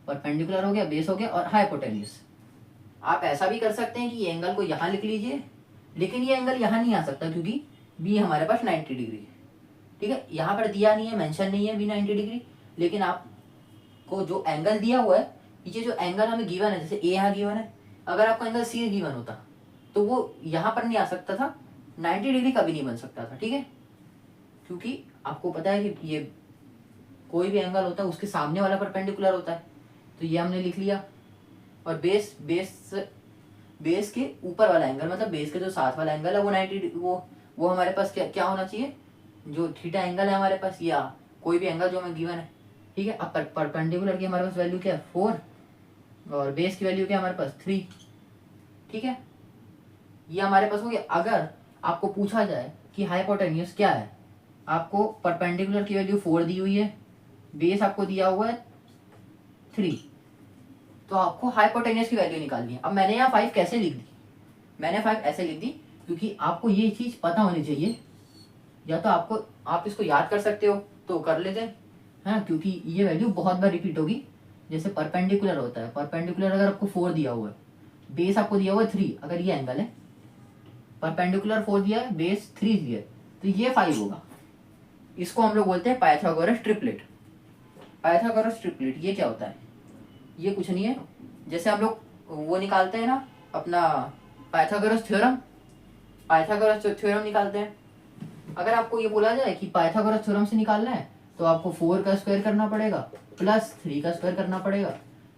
परपेंडिकुलर हो गया, बेस हो गया और हाइपोटेन्यूज। आप ऐसा भी कर सकते हैं कि ये एंगल को यहाँ लिख लीजिए, लेकिन ये एंगल यहाँ नहीं आ सकता क्योंकि बी हमारे पास 90 डिग्री है। ठीक है, यहाँ पर दिया नहीं है, मेंशन नहीं है बी 90 डिग्री, लेकिन आपको जो एंगल दिया हुआ है, ये जो एंगल हमें गिवन है, जैसे ए यहाँ गिवन है, अगर आपको एंगल सी गिवन होता तो वो यहाँ पर नहीं आ सकता था, 90 डिग्री कभी नहीं बन सकता था। ठीक है, क्योंकि आपको पता है कि ये कोई भी एंगल होता है उसके सामने वाला परपेंडिकुलर होता है, तो ये हमने लिख लिया। और बेस के ऊपर वाला एंगल, मतलब बेस के जो साथ वाला एंगल है वो 90, वो हमारे पास क्या होना चाहिए? जो थीटा एंगल है हमारे पास, या कोई भी एंगल जो हमें गिवन है। ठीक है, अब परपेंडिकुलर की हमारे पास वैल्यू क्या है? 4 और बेस की वैल्यू क्या है हमारे पास? 3। ठीक है, ये हमारे पास हो गया। अगर आपको पूछा जाए कि हाइपोटेन्यूज क्या है, आपको परपेंडिकुलर की वैल्यू 4 दी हुई है, बेस आपको दिया हुआ है 3, तो आपको हाइपोटेन्यूज की वैल्यू निकालनी है। अब मैंने यहाँ 5 कैसे लिख दी? मैंने 5 ऐसे लिख दी क्योंकि आपको ये चीज़ पता होनी चाहिए, या तो आप इसको याद कर सकते हो तो कर लेते हैं, क्योंकि ये वैल्यू बहुत बार रिपीट होगी। जैसे परपेंडिकुलर होता है, परपेंडिकुलर अगर आपको 4 दिया हुआ है, बेस आपको दिया हुआ है 3, अगर ये एंगल है, परपेंडिकुलर 4 दिया है, बेस 3 दिया है, तो ये 5 होगा। इसको हम लोग बोलते हैं पाइथागोरस ट्रिपलेट। ये क्या होता है? ये कुछ नहीं है, जैसे हम लोग वो निकालते हैं ना अपना पाइथागोरस थ्योरम निकालते हैं। अगर आपको ये बोला जाए कि पाइथागोरस थ्योरम से निकालना है तो आपको 4 का स्क्वायर करना पड़ेगा प्लस 3 का स्क्वायर करना पड़ेगा,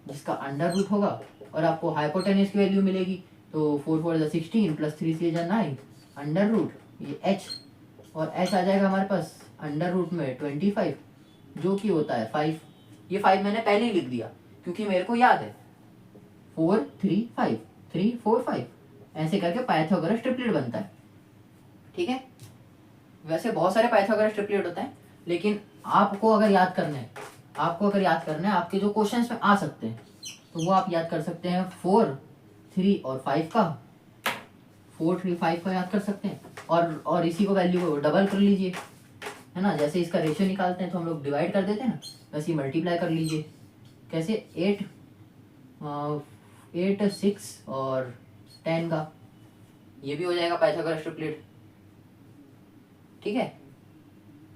जिसका अंडर रूट होगा, और आपको हाइपोटेन्यूज की वैल्यू मिलेगी। तो 4 4 16 प्लस 3 3 9, अंडर रूट ये h, और h आ जाएगा हमारे पास अंडर रूट में 25, जो कि होता है 5। ये 5 मैंने पहले ही लिख दिया क्योंकि मेरे को याद है 4 3 5 3 4 5, ऐसे करके पाइथागोरस ट्रिपलेट बनता है। ठीक है, वैसे बहुत सारे पाइथागोरस ट्रिपलेट होते हैं, लेकिन आपको अगर याद करना है, आपको अगर याद करना है आपके जो क्वेश्चंस में आ सकते हैं तो वो आप याद कर सकते हैं 4, 3 और 5 का। 4, 3, 5 का याद कर सकते हैं और इसी को वैल्यू को डबल कर लीजिए, है ना। जैसे इसका रेशियो निकालते हैं तो हम लोग डिवाइड कर देते हैं ना, वैसे ही मल्टीप्लाई कर लीजिए। कैसे 8, 6 और 10 का, ये भी हो जाएगा पाइथागोरस ट्रिपलेट। ठीक है,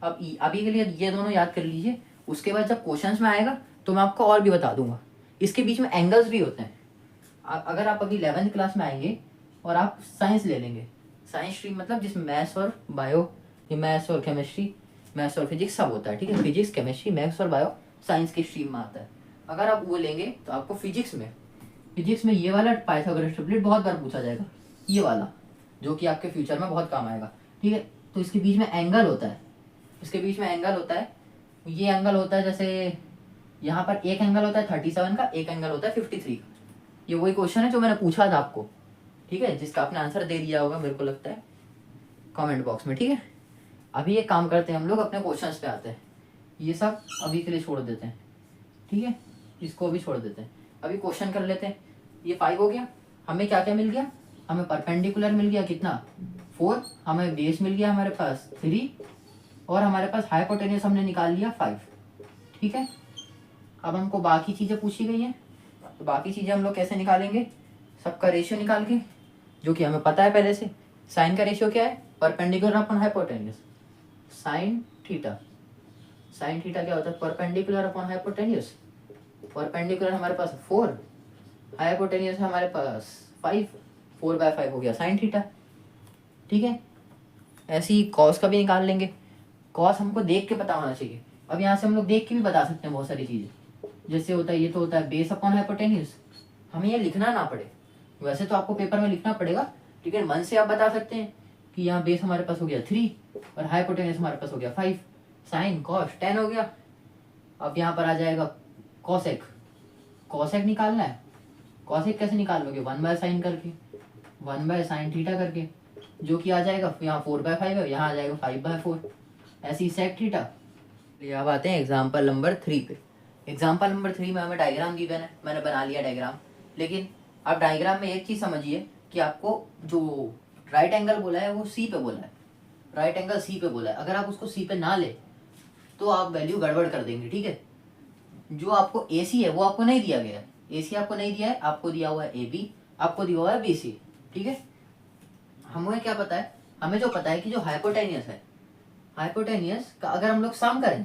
अब अभी के लिए ये दोनों याद कर लीजिए। उसके बाद जब क्वेश्चंस में आएगा तो मैं आपको और भी बता दूंगा। इसके बीच में एंगल्स भी होते हैं। अगर आप अभी 11th क्लास में आएंगे और आप साइंस ले लेंगे, साइंस स्ट्रीम मतलब जिसमें मैथ्स और बायो, मैथ्स और केमिस्ट्री, मैथ्स और फिजिक्स सब होता है। ठीक है, फिजिक्स, केमिस्ट्री, मैथ्स और बायो साइंस की स्ट्रीम में आता है। अगर आप वो लेंगे तो आपको फिजिक्स में ये वाला पाइथागोरस ट्रिपलेट बहुत बार पूछा जाएगा, ये वाला, जो कि आपके फ्यूचर में बहुत काम आएगा। ठीक है, तो इसके बीच में एंगल होता है, ये एंगल होता है जैसे यहाँ पर एक एंगल होता है 37 का, एक एंगल होता है 53 का। ये वही क्वेश्चन है जो मैंने पूछा था आपको, ठीक है, जिसका आपने आंसर दे दिया होगा मेरे को लगता है कमेंट बॉक्स में। ठीक है, अभी एक काम करते हैं, हम लोग अपने क्वेश्चंस पे आते हैं। ये सब अभी के लिए छोड़ देते हैं, ठीक है, इसको भी छोड़ देते हैं। अभी क्वेश्चन कर लेते हैं। ये 5 हो गया, हमें क्या क्या मिल गया, हमें परपेंडिकुलर मिल गया कितना 4, हमें बेस मिल गया हमारे पास 3 और हमारे पास हाइपोटेन्यूस हमने निकाल लिया 5। ठीक है, अब हमको बाकी चीज़ें पूछी गई हैं, तो बाकी चीज़ें हम लोग कैसे निकालेंगे, सबका रेशियो निकाल के, जो कि हमें पता है पहले से। साइन का रेशियो क्या है, perpendicular upon hypotenuse, sine theta क्या होता है, परपेंडिकुलर अपॉन हाइपोटेन्यूस। परपेंडिकुलर हमारे पास 4, हाइपोटेन्यूस हमारे पास 5, 4/5 हो गया साइन थीटा। ठीक है, ऐसे ही कॉस का भी निकाल लेंगे। कॉस हमको देख के पता होना चाहिए। अब यहाँ से हम लोग देख के भी बता सकते हैं बहुत सारी चीज़ें। जैसे होता है, ये तो होता है बेस अपॉन हाइपोटेन्यूस, हमें ये लिखना ना पड़े, वैसे तो आपको पेपर में लिखना पड़ेगा, लेकिन मन से आप बता सकते हैं कि यहाँ बेस हमारे पास हो गया 3 और हाइपोटेन्यूस हमारे पास हो गया 5, साइन कॉस 10 हो गया। अब यहाँ पर आ जाएगा कॉसेक निकालना है। कॉसेक कैसे निकाल लोगे, 1/sin करके, 1/sin थीटा करके, जो कि आ जाएगा यहाँ 4/5 है, यहाँ आ जाएगा 5/4। ऐसी सेक थीटा। अब आते हैं एग्जाम्पल नंबर 3 पे। एग्जाम्पल नंबर 3 में हमें डायग्राम गिवन है, मैंने बना लिया डायग्राम। लेकिन अब डायग्राम में एक चीज़ समझिए कि आपको जो राइट एंगल बोला है वो सी पे बोला है, राइट एंगल सी पे बोला है। अगर आप उसको सी पे ना ले तो आप वैल्यू गड़बड़ कर देंगे। ठीक है, जो आपको ए सी है वो आपको नहीं दिया गया है, ए सी आपको नहीं दिया है, आपको दिया हुआ है ए बी, आपको दिया हुआ है बी सी। ठीक है, हमें क्या पता है, हमें जो पता है कि जो हाइपोटेनियस है, हाइपोटेनियस का अगर हम लोग सम करें,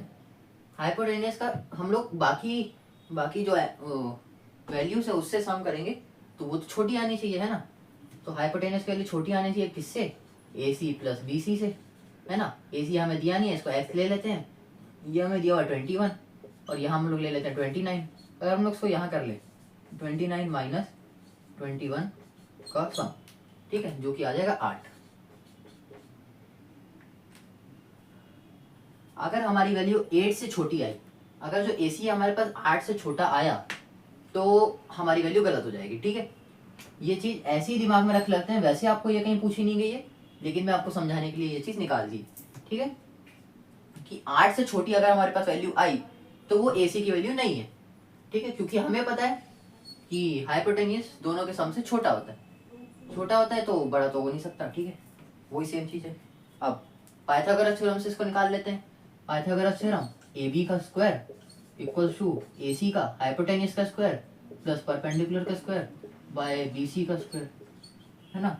हाइपोटेनियस का हम लोग बाकी जो वैल्यूज है उससे सम करेंगे तो वो तो छोटी आनी चाहिए, है ना। तो हाइपोटेनियस की वैल्यू छोटी आनी चाहिए किससे, ए सी प्लस बी सी से, है ना। ए सी हमें दिया नहीं है, इसको एक्स ले लेते हैं, ये हमें दिया हुआ 21 और यहाँ हम लोग ले लेते हैं 29। अगर हम लोग इसको यहाँ कर ले 29 माइनस 21 का सम, ठीक है, जो कि आ जाएगा 8। अगर हमारी वैल्यू 8 से छोटी आई, अगर जो ए सी हमारे पास 8 से छोटा आया तो हमारी वैल्यू गलत हो जाएगी। ठीक है, ये चीज़ ऐसे ही दिमाग में रख लेते हैं, वैसे आपको ये कहीं पूछी नहीं गई है, लेकिन मैं आपको समझाने के लिए ये चीज़ निकाल दी। ठीक है, कि 8 से छोटी अगर हमारे पास वैल्यू आई तो वो ए सी की वैल्यू नहीं है। ठीक है, क्योंकि हमें पता है कि हाइपोटेनियस दोनों के सम से छोटा होता है, तो बड़ा तो हो नहीं सकता। ठीक है, वही सेम चीज़ है। अब पाइथागोरस थ्योरम से इसको निकाल लेते हैं। पाइथागोरस थ्योरम ए बी का स्क्वायर इक्वल्स टू ए सी का हाइपोटेनियस का स्क्वायर प्लस परपेंडिकुलर का स्क्वायर बाय बी सी का स्क्वायर, है ना।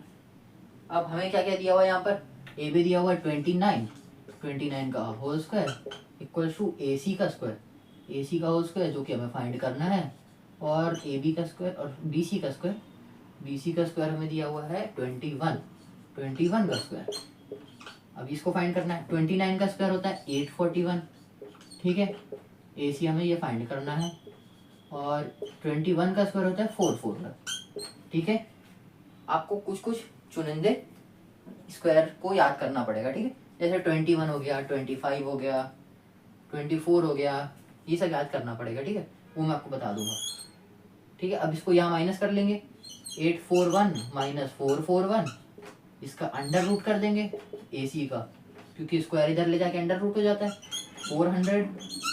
अब हमें क्या क्या दिया हुआ है यहाँ पर, ए बी दिया हुआ है 29 का होल स्क्वायर इक्वल्स टू ए सी का होल स्क्वायर, जो कि हमें फाइंड करना है, और ए बी का स्क्वायर और बी सी का स्क्वायर हमें दिया हुआ है 21 का स्क्वायर। अब इसको फाइंड करना है। 29 का स्क्वायर होता है 841। ठीक है, ए सी हमें ये फाइंड करना है, और 21 का स्क्वायर होता है 441। ठीक है, आपको कुछ चुनिंदे स्क्वायर को याद करना पड़ेगा। ठीक है, जैसे 21 हो गया, 25 हो गया, 24 हो गया, ये सब याद करना पड़ेगा। ठीक है, वो मैं आपको बता दूंगा। ठीक है, अब इसको यहाँ माइनस कर लेंगे, 841 माइनस 441, इसका अंडर रूट कर देंगे ए सी का, क्योंकि स्क्वायर इधर ले जाके अंडर रूट हो जाता है। 400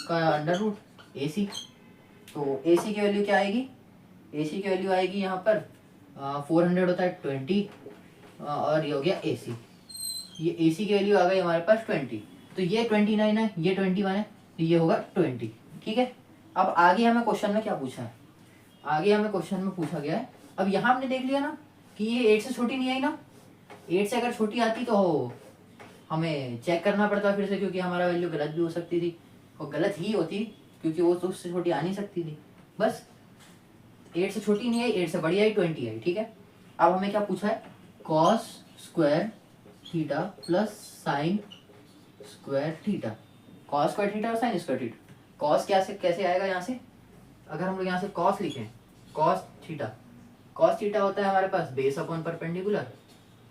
का अंडर रूट AC। तो AC की वैल्यू क्या आएगी, AC की वैल्यू आएगी यहाँ पर 400 होता है 20 और ये हो गया AC। ये AC की वैल्यू आ गई हमारे पास 20। तो ये 29 है, ये 21 है, तो ये होगा 20। ठीक है। अब आगे हमें क्वेश्चन में क्या पूछा है, आगे हमें क्वेश्चन में पूछा गया है, अब यहाँ हमने देख लिया ना कि ये 8 से छोटी नहीं आई ना, 8 से अगर छोटी आती तो हमें चेक करना पड़ता फिर से, क्योंकि हमारा वैल्यू गलत भी हो सकती थी और गलत ही होती क्योंकि वो तो उससे छोटी आ नहीं सकती थी। बस 8 से छोटी नहीं आई, 8 से बड़ी आई, 20 आई। ठीक है। अब हमें क्या पूछा है, cos square theta plus sine square theta. Cos square theta और साइन स्क्वायर थीटा। कॉस क्या से कैसे आएगा, यहाँ से अगर हम लोग यहाँ से कॉस लिखें, कॉस थीटा, कॉस थीटा होता है हमारे पास base upon perpendicular,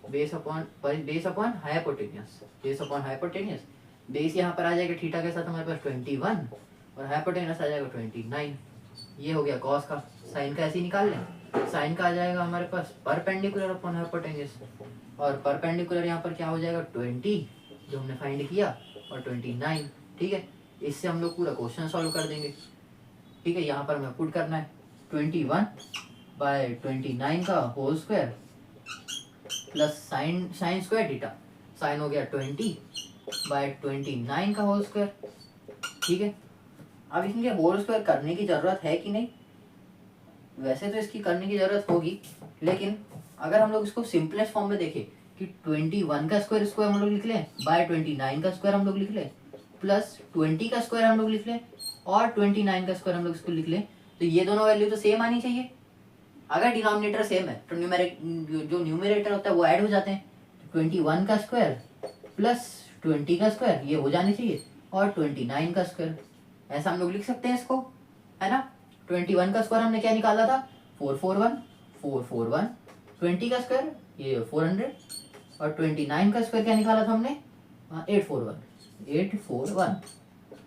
base upon hypotenuse, base upon hypotenuse. Base यहाँ पर आ जाएगा थीटा के साथ हमारे पास 21 और हाइपोटेन्यूस आ जाएगा 29। ये हो गया कॉस का। साइन का ऐसे ही निकाल लें, साइन का आ जाएगा हमारे पास परपेंडिकुलर अपॉन हाइपोटेन्यूस, और परपेंडिकुलर यहाँ पर क्या हो जाएगा 20 जो हमने फाइंड किया और 29। ठीक है। इससे हम लोग पूरा क्वेश्चन सॉल्व कर देंगे। ठीक है। यहाँ पर हमें पुट करना है 21/29 का whole square plus sine square theta, sine हो गया 20/29 का होल स्क्वायर। ठीक है। अब इनके होल स्क्वायर करने की जरूरत है कि नहीं, वैसे तो इसकी करने की जरूरत होगी, लेकिन अगर हम लोग इसको सिंपलेस्ट फॉर्म में देखें कि 21 का स्क्वायर हम लोग लिख लें, बाय 29 का स्क्वायर हम लोग लिख लें, प्लस 20 का स्क्वायर हम लोग लिख लें और 29 का स्क्वायर हम लोग इसको लिख लें, तो ये दोनों वैल्यू तो सेम आनी चाहिए। अगर डिनोमिनेटर सेम है तो जो न्यूमरेटर होता है वो ऐड हो जाते हैं। 21 का स्क्वायर प्लस 20 का स्क्वायर ये हो जाने चाहिए और 29 का स्क्वायर, ऐसा हम लोग लिख सकते हैं इसको, है ना। 21 का स्क्वायर हमने क्या निकाला था, 441। 20 का स्क्वायर ये 400 और 29 का स्क्वायर क्या निकाला था हमने, 841।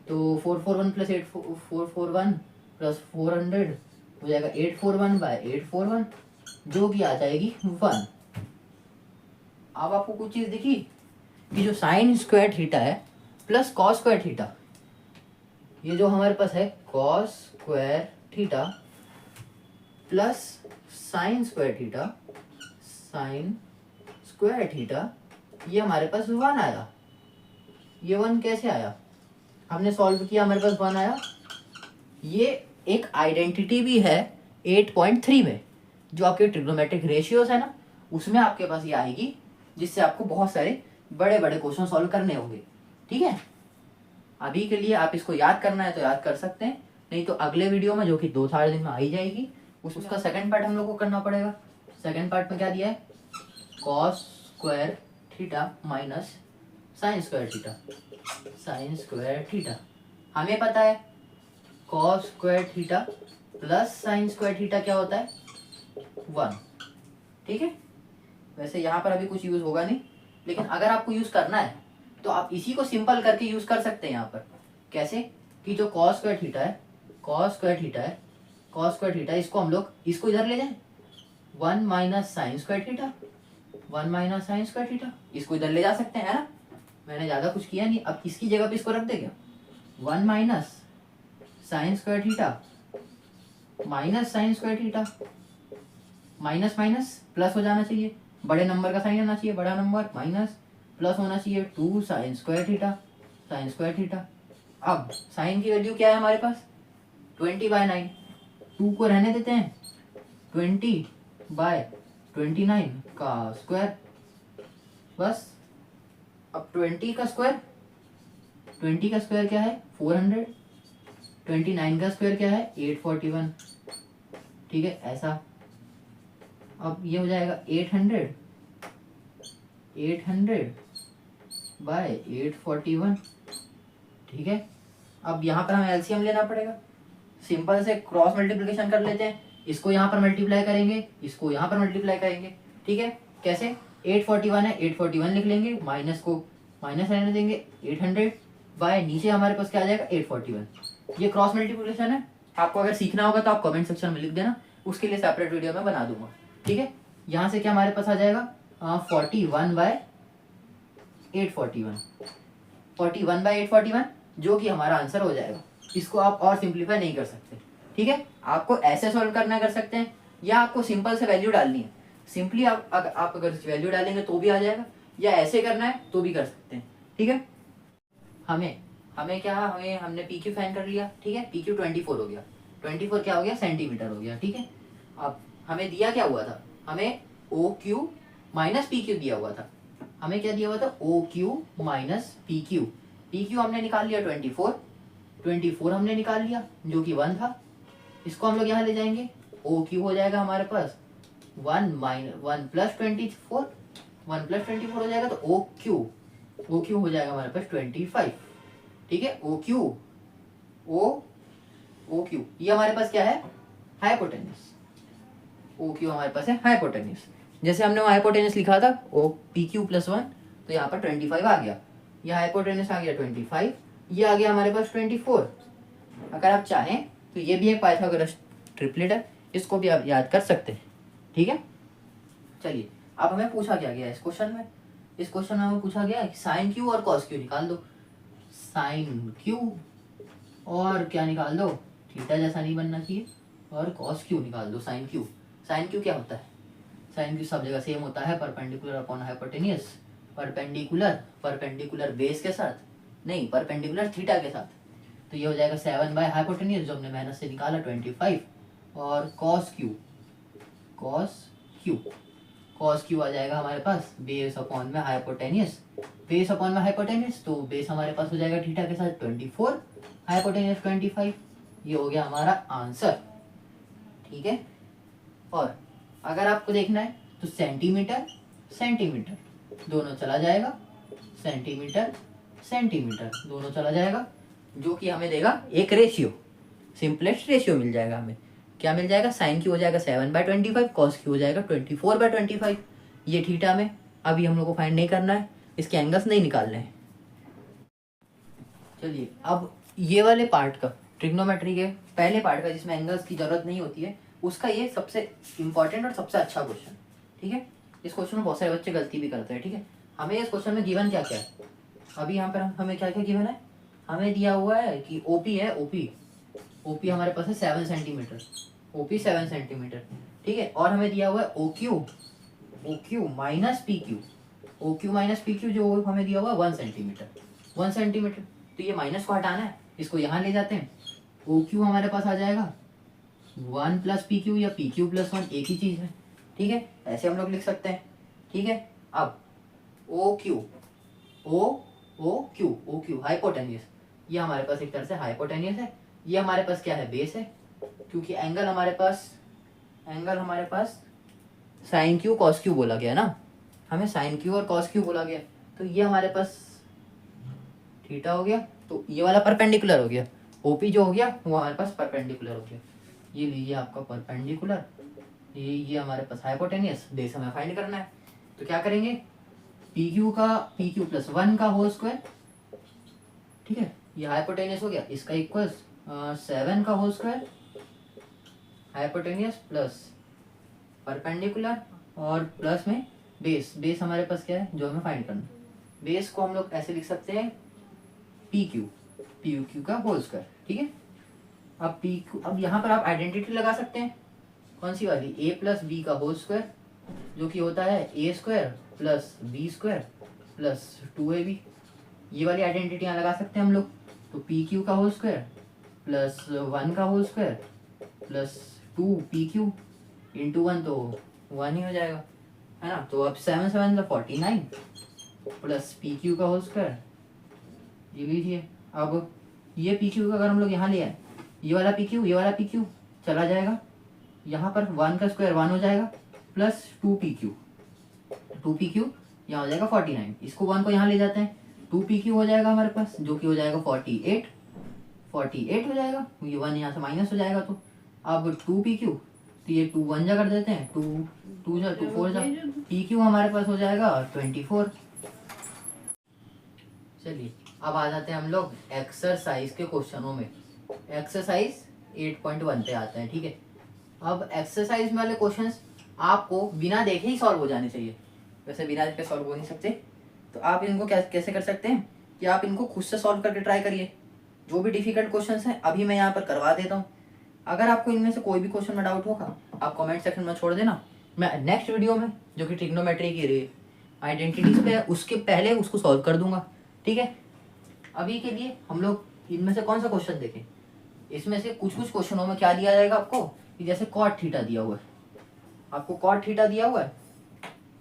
तो 441 प्लस 441 प्लस 400 हो जाएगा 841/841 जो कि आ जाएगी 1। अब आपको कुछ चीज दिखी कि जो साइन स्क्वायर थीटा है प्लस कॉस स्क्वायर थीटा, ये जो हमारे पास है cos square theta plus sine square theta, ये हमारे पास 1 आया। ये 1 कैसे आया, हमने सॉल्व किया, हमारे पास 1 आया। ये एक आइडेंटिटी भी है 8.3 में, जो आपके ट्रिग्नोमेट्रिक रेशियोज है ना, उसमें आपके पास ये आएगी, जिससे आपको बहुत सारे बड़े बड़े क्वेश्चन सॉल्व करने होंगे। ठीक है। अभी के लिए आप इसको याद करना है तो याद कर सकते हैं, नहीं तो अगले वीडियो में जो कि 2-4 दिन में आ ही जाएगी, उसका सेकंड पार्ट हम लोग को करना पड़ेगा। सेकंड पार्ट में क्या दिया है, cos square theta minus sign square theta. हमें पता है cos square theta plus sine square theta क्या होता है, 1। ठीक है। वैसे यहाँ पर अभी कुछ यूज होगा नहीं, लेकिन अगर आपको यूज करना है तो आप इसी को सिंपल करके यूज कर सकते हैं। यहाँ पर कैसे कि जो कॉस स्क्वायर थीटा है, इसको हम लोग इसको इधर ले जाएं, 1 माइनस साइन स्क्वायर थीटा, इसको इधर ले जा सकते हैं, है ना। मैंने ज्यादा कुछ किया नहीं। अब इसकी जगह पे इसको रख दे क्या, 1 minus sign square theta minus sign square theta, minus minus plus हो जाना चाहिए, बड़े नंबर का साइन आना चाहिए, बड़ा नंबर माइनस प्लस होना चाहिए 2 साइन स्क्वायर थीटा। अब साइन की वैल्यू क्या है हमारे पास, 20/9। 2 को रहने देते हैं, 20/29 का स्क्वायर बस। अब 20 का स्क्वायर क्या है 400, 29 का स्क्वायर क्या है 841। ठीक है, ऐसा। अब ये हो जाएगा 800/841। ठीक है। अब यहाँ पर हमें एलसीएम लेना पड़ेगा, सिंपल से क्रॉस मल्टीप्लिकेशन कर लेते हैं, इसको यहाँ पर मल्टीप्लाई करेंगे, इसको यहाँ पर मल्टीप्लाई करेंगे। ठीक है। कैसे, 841 है, 841 लिख लेंगे, माइनस को माइनस रहने देंगे, 800 बाय नीचे हमारे पास क्या आ जाएगा 841। ये क्रॉस मल्टीप्लिकेशन है। आपको अगर सीखना होगा तो आप कमेंट सेक्शन में लिख देना, उसके लिए सेपरेट वीडियो में बना दूंगा। ठीक है। यहाँ से क्या हमारे पास आ जाएगा 41/841, 41/841 जो कि हमारा आंसर हो जाएगा। इसको आप और सिंप्लीफाई नहीं कर सकते, ठीक है। आपको ऐसे सॉल्व करना कर सकते हैं, या आपको सिंपल से वैल्यू डालनी है, सिंपली आप अगर वैल्यू डालेंगे तो भी आ जाएगा, या ऐसे करना है तो भी कर सकते हैं, ठीक है। हमें हमें क्या, हमने पी क्यू फाइंड कर लिया, ठीक है। पी क्यू 24 हो गया, 24 क्या हो गया, सेंटीमीटर हो गया, ठीक है। अब हमें दिया क्या हुआ था, हमें O Q minus P Q दिया हुआ था। हमें क्या दिया हुआ था, O Q minus P Q. P Q हमने निकाल लिया 24, 24 हमने निकाल लिया जो कि 1 था। इसको हम लोग यहाँ ले जाएंगे, ओ क्यू हो जाएगा हमारे पास 1 प्लस 24, 1 प्लस 24 हो जाएगा, तो ओ क्यू हो जाएगा हमारे पास 25, ठीक है। ओ क्यू ये हमारे पास क्या है, हाइपोटेन्यूज। ओ क्यू हमारे पास है हाइपोटेन्यूज। जैसे हमने हाइपोटेन्यूज लिखा था ओ पी क्यू प्लस 1, तो यहाँ पर 25 आ गया, यह हाइपोटेन्यूज आ गया 25, ये आ गया हमारे पास 24। अगर आप चाहें तो ये भी एक पाइथागोरस ट्रिपलेट है, इसको भी आप याद कर सकते हैं, ठीक है। चलिए अब हमें पूछा क्या गया इस क्वेश्चन में, इस क्वेश्चन में हमें पूछा गया साइन क्यू और कॉस क्यू निकाल दो। साइन क्यू और क्या निकाल दो, थीटा जैसा नहीं बनना चाहिए, और कॉस क्यू निकाल दो। साइन क्यू क्या होता है, साइन क्यू सब जगह सेम होता है, perpendicular upon hypotenuse, perpendicular base के साथ, नहीं परपेंडिकुलर थीटा के साथ। तो ये हो जाएगा 7 बाय हाइपोटेनियस जो हमने मेहनत से निकाला 25, और कॉस क्यू आ जाएगा हमारे पास बेस अपॉन में हाइपोटेनियस, तो बेस हमारे पास हो जाएगा थीटा के साथ 24, हाइपोटेनियस 25। ये हो गया हमारा आंसर, ठीक है। और अगर आपको देखना है तो सेंटीमीटर दोनों चला जाएगा, सेंटीमीटर दोनों चला जाएगा, जो कि हमें देगा एक रेशियो, सिंपलेस्ट रेशियो मिल जाएगा हमें। क्या मिल जाएगा, साइन क्यू हो जाएगा 7/25, कॉस क्यू हो जाएगा 24/25। ये थीटा में अभी हम लोग को फाइंड नहीं करना है, इसके एंगल्स नहीं निकालने हैं। चलिए अब ये वाले पार्ट का, ट्रिग्नोमेट्री के पहले पार्ट का जिसमें एंगल्स की जरूरत नहीं होती है, उसका ये सबसे इंपॉर्टेंट और सबसे अच्छा क्वेश्चन, ठीक है। इस क्वेश्चन में बहुत सारे बच्चे गलती भी करते हैं, ठीक है। हमें इस क्वेश्चन में गिवन क्या क्या है, अभी यहाँ पर हमें क्या क्या गिवन है, हमें दिया हुआ है कि ओपी है, ओपी हमारे पास है 7 सेंटीमीटर, ओपी 7 सेंटीमीटर, ठीक है। और हमें दिया हुआ है O Q minus P Q जो हमें दिया हुआ है 1 सेंटीमीटर। तो ये माइनस को हटाना है, इसको यहाँ ले जाते हैं, ओ क्यू हमारे पास आ जाएगा 1 प्लस पी क्यू, या पी क्यू प्लस 1 एक ही चीज है, ठीक है। ऐसे हम लोग लिख सकते हैं, ठीक है। अब ओ क्यू हाइपोटेनियस, ये हमारे पास एक तरह से हाइपोटेनियस है, ये हमारे पास क्या है, बेस है, क्योंकि एंगल हमारे पास साइन क्यू कॉस क्यू बोला गया ना, हमें साइन क्यू और कॉस क्यू बोला गया, तो ये हमारे पास थीटा हो गया, तो ये वाला परपेंडिकुलर हो गया, ओपी जो हो गया वो हमारे पास परपेंडिकुलर हो गया। ये लीजिए आपका परपेंडिकुलर, ये हमारे पास हाइपोटेनियस, बेस हमें फाइंड करना है, तो क्या करेंगे, पी क्यू प्लस 1 का होल स्क्वायर, ठीक है। ये हाइपोटेनियस हो गया, इसका इक्वल्स 7 का whole square, hypotenuse plus perpendicular, और प्लस में बेस हमारे पास क्या है जो हमें फाइंड करना है। बेस को हम लोग ऐसे लिख सकते हैं पी क्यू का होल स्क्वायर, ठीक है। अब यहाँ पर आप आइडेंटिटी लगा सकते हैं, कौन सी वाली, ए प्लस बी का होल स्क्वायर, जो कि होता है A square plus B square plus 2ab, ये वाली आइडेंटिटी यहाँ लगा सकते हैं हम लोग। तो पी क्यू का होल स्क्वायर प्लस 1 का whole square plus 2 P Q into 1, तो 1 ही हो जाएगा, है ना। तो अब 7 7 49 प्लस पी क्यू का होल स्क्वायर, ये लीजिए। अब ये पी क्यू का अगर हम लोग यहाँ ले आए, ये वाला पी क्यू चला जाएगा, यहाँ पर 1 का स्क्वायर 1 हो जाएगा, प्लस 2 पी क्यू यहाँ हो जाएगा 49, इसको 1 को यहाँ ले जाते हैं, 2 पी क्यू हो जाएगा हमारे पास, जो कि हो जाएगा 48 हो जाएगा, ये 1 यहाँ से माइनस हो जाएगा, तो अब 2 पी क्यू, तो ये 2 1 जा कर देते हैं, 2 4 जा, पी क्यू हमारे पास हो जाएगा 24। चलिए अब आ जाते हैं हम लोग एक्सरसाइज के क्वेश्चनों में, एक्सरसाइज 8.1 पे आते हैं, ठीक है। अब एक्सरसाइज वाले क्वेश्चंस आपको बिना देखे ही सॉल्व हो जाने चाहिए, वैसे बिना देखे सॉल्व हो नहीं सकते, तो आप इनको कैसे कर सकते हैं कि आप इनको खुद से सॉल्व करके ट्राई करिए, जो भी डिफिकल्ट क्वेश्चंस हैं अभी मैं यहाँ पर करवा देता हूँ। अगर आपको इनमें से कोई भी क्वेश्चन में डाउट होगा आप कमेंट सेक्शन में छोड़ देना, मैं नेक्स्ट वीडियो में जो कि ट्रिग्नोमेट्री की रे आइडेंटिटीज पे है उसके पहले उसको सॉल्व कर दूंगा, ठीक है। अभी के लिए हम लोग इनमें से कौन सा क्वेश्चन देखें। इसमें से कुछ कुछ क्वेश्चनों में क्या दिया जाएगा आपको कि जैसे कॉट थीटा दिया हुआ है, आपको कॉट थीटा दिया हुआ है,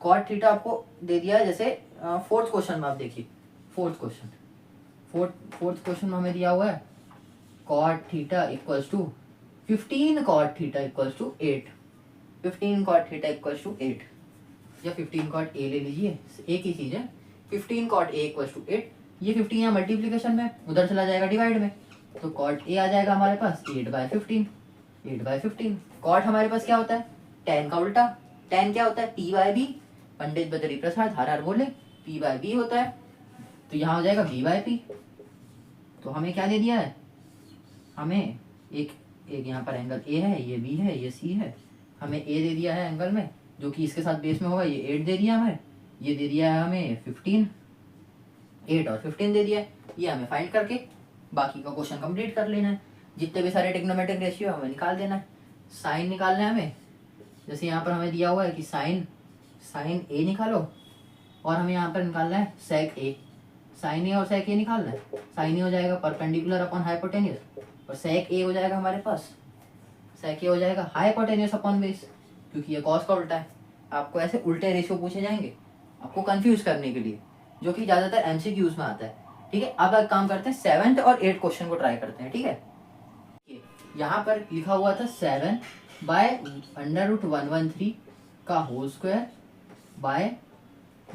कॉट थीटा आपको दे दिया है। जैसे फोर्थ क्वेश्चन में आप देखिए, फोर्थ क्वेश्चन में हमें दिया हुआ है cot theta equals to 15 cot theta equals to 8, 15 cot theta equals to 8 या 15 कॉट ए ले लीजिए, एक ही चीज है। 15 कॉट ए इक्वल्स टू 8, ये 15 यहाँ मल्टीप्लीकेशन में उधर चला जाएगा डिवाइड में, तो कॉट ए आ जाएगा हमारे पास 8/15, 8/15। कॉट हमारे पास क्या होता है, tan का उल्टा, tan क्या होता है p/b, पंडित बद्री प्रसाद हर बोले p/b होता है, तो यहाँ हो जाएगा b/p। तो हमें क्या दे दिया है, हमें एक यहाँ पर एंगल ए है, ये बी है, ये सी है, हमें ए दे दिया है एंगल में जो कि इसके साथ बेस में होगा, ये 8 दे दिया हमें, ये दे दिया है हमें 15, 8 और 15 दे दिया है। ये हमें फाइंड करके बाकी का क्वेश्चन कंप्लीट कर लेना है। जितने भी सारे ट्रिग्नोमेट्रिक रेशियो हमें निकाल देना है। साइन निकालना है हमें, जैसे यहाँ पर हमें दिया हुआ है कि साइन ए निकालो, और हमें यहाँ पर निकालना है सेक ए। साइन ए और सेक ए निकालना है। साइन ए हो जाएगा परपेंडिकुलर अपॉन हाइपोटेन्यूस, और सेक ए हो जाएगा हमारे पास, सेक ए हो जाएगा हाइपोटेन्यूस अपॉन बेस, क्योंकि ये कॉस का उल्टा है। आपको ऐसे उल्टे रेशियो पूछे जाएंगे आपको कंफ्यूज करने के लिए, जो कि ज़्यादातर एमसीक्यूज में आता है, ठीक है। अब एक काम करते हैं 7th और 8th क्वेश्चन को ट्राई करते हैं, ठीक है। यहाँ पर लिखा हुआ था 7/√113 का होल स्क्वायर बाय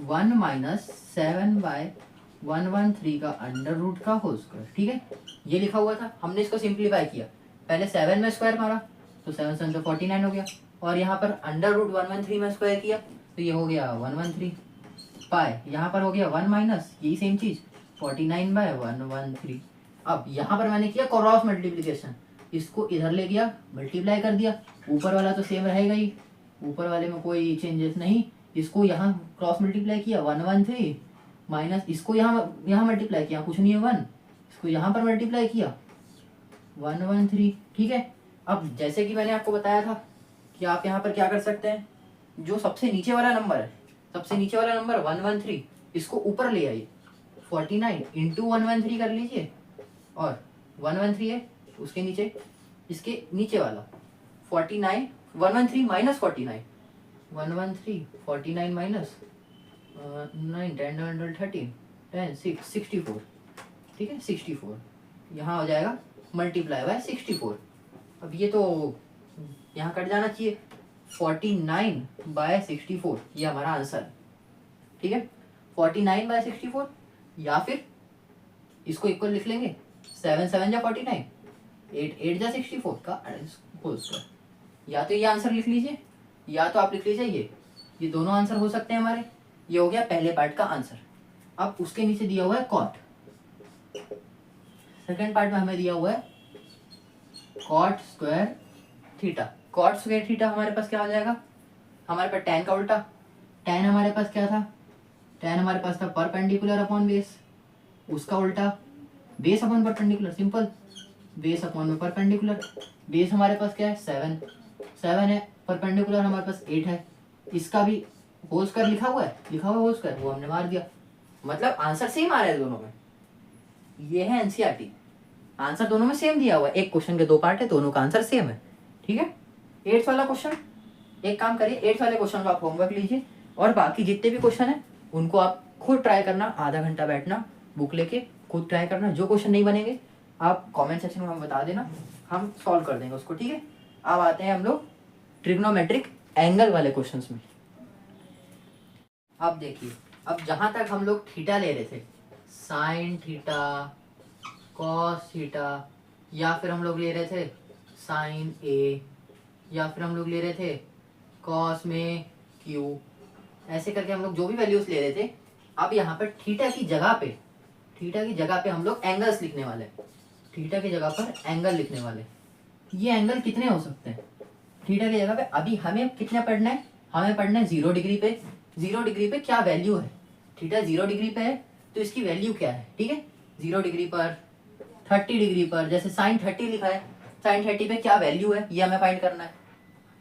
1 - 7/113 का अंडर रूट का होल स्क्वायर, ठीक है। ये लिखा हुआ था, हमने इसको सिंप्लीफाई किया। पहले 7 में स्क्वायर मारा तो 7 7 49 हो गया, और यहाँ पर √113 में स्क्वायर किया तो ये हो गया 113 पाए, यहाँ पर हो गया 1 माइनस यही सेम चीज 49/113। अब यहाँ पर मैंने किया क्रॉस मल्टीप्लीकेशन, इसको इधर ले गया मल्टीप्लाई कर दिया, ऊपर वाला तो सेम रहेगा ही, ऊपर वाले में कोई चेंजेस नहीं। इसको यहाँ क्रॉस मल्टीप्लाई किया 113 माइनस इसको यहाँ मल्टीप्लाई किया, कुछ नहीं है 1, इसको यहाँ पर मल्टीप्लाई किया 113, ठीक है। अब जैसे कि मैंने आपको बताया था कि आप यहाँ पर क्या कर सकते हैं, जो सबसे नीचे वाला नंबर है, सबसे नीचे वाला नंबर 113, इसको ऊपर ले आइए, 49 इंटू 113 कर लीजिए, और 113 है उसके नीचे, इसके नीचे वाला 49, 113 माइनस 49, 113 49 माइनस 9 10 13 10 6 64, ठीक है 64, यहाँ हो जाएगा मल्टीप्लाई बाय 64। अब ये तो यहाँ कट जाना चाहिए, 49/64 ये हमारा आंसर है, ठीक है। 49/64, या फिर इसको इक्वल लिख लेंगे 7 7 जा 49, 8 8 जा 64 का होल स्क्वायर। या तो ये आंसर लिख लीजिए, या तो आप लिख लीजिए ये दोनों आंसर हो सकते हैं हमारे। ये हो गया पहले पार्ट का आंसर। अब उसके नीचे दिया हुआ है कॉट, सेकंड पार्ट में हमें दिया हुआ है cot square theta. Cot square theta हमारे पास क्या हो जाएगा, हमारे पास tan का उल्टा, tan हमारे पास क्या था, tan हमारे पास था परपेंडिकुलर अपॉन बेस, उसका उल्टा base upon perpendicular, simple base upon में परपेंडिकुलर। बेस हमारे पास क्या है 7 है, परपेंडिकुलर हमारे पास 8 है, इसका भी होल स्क्वायर लिखा हुआ है होल स्क्वायर, वो हमने मार दिया, मतलब आंसर सेम आ रहा है दोनों में। ये है एनसीईआरटी, आंसर दोनों में सेम दिया हुआ है, एक क्वेश्चन के 2 पार्ट है, दोनों का आंसर सेम है, ठीक है। 8th वाला क्वेश्चन, एक काम करिए 8th वाले क्वेश्चन को आप होमवर्क लीजिए, और बाकी जितने भी क्वेश्चन है उनको आप खुद ट्राई करना, आधा घंटा बैठना बुक लेके खुद ट्राई करना। जो क्वेश्चन नहीं बनेंगे आप कमेंट सेक्शन में हमें बता देना, हम सॉल्व कर देंगे उसको, ठीक है। अब आते हैं हम लोग ट्रिग्नोमेट्रिक एंगल वाले क्वेश्चंस में। अब देखिए, अब जहां तक हम लोग थीटा ले रहे थे, साइन थीटा, कॉस थीटा, या फिर हम लोग ले रहे थे साइन ए, या फिर हम लोग ले रहे थे कॉस में क्यू, ऐसे करके हम लोग जो भी वैल्यूज ले रहे थे। अब यहाँ पर थीटा की जगह पे हम लोग एंगल्स लिखने वाले, थीटा की जगह पर एंगल लिखने वाले। ये एंगल कितने हो सकते हैं थीटा की जगह पे, अभी हमें कितना पढ़ना है, हमें पढ़ना है 0 डिग्री पे। 0 डिग्री पे क्या वैल्यू है, थीटा 0 डिग्री पे है तो इसकी वैल्यू क्या है, ठीक है। 0 डिग्री पर 30 डिग्री पर, जैसे साइन 30 लिखा है, साइन 30 पे क्या वैल्यू है ये हमें फाइंड करना है,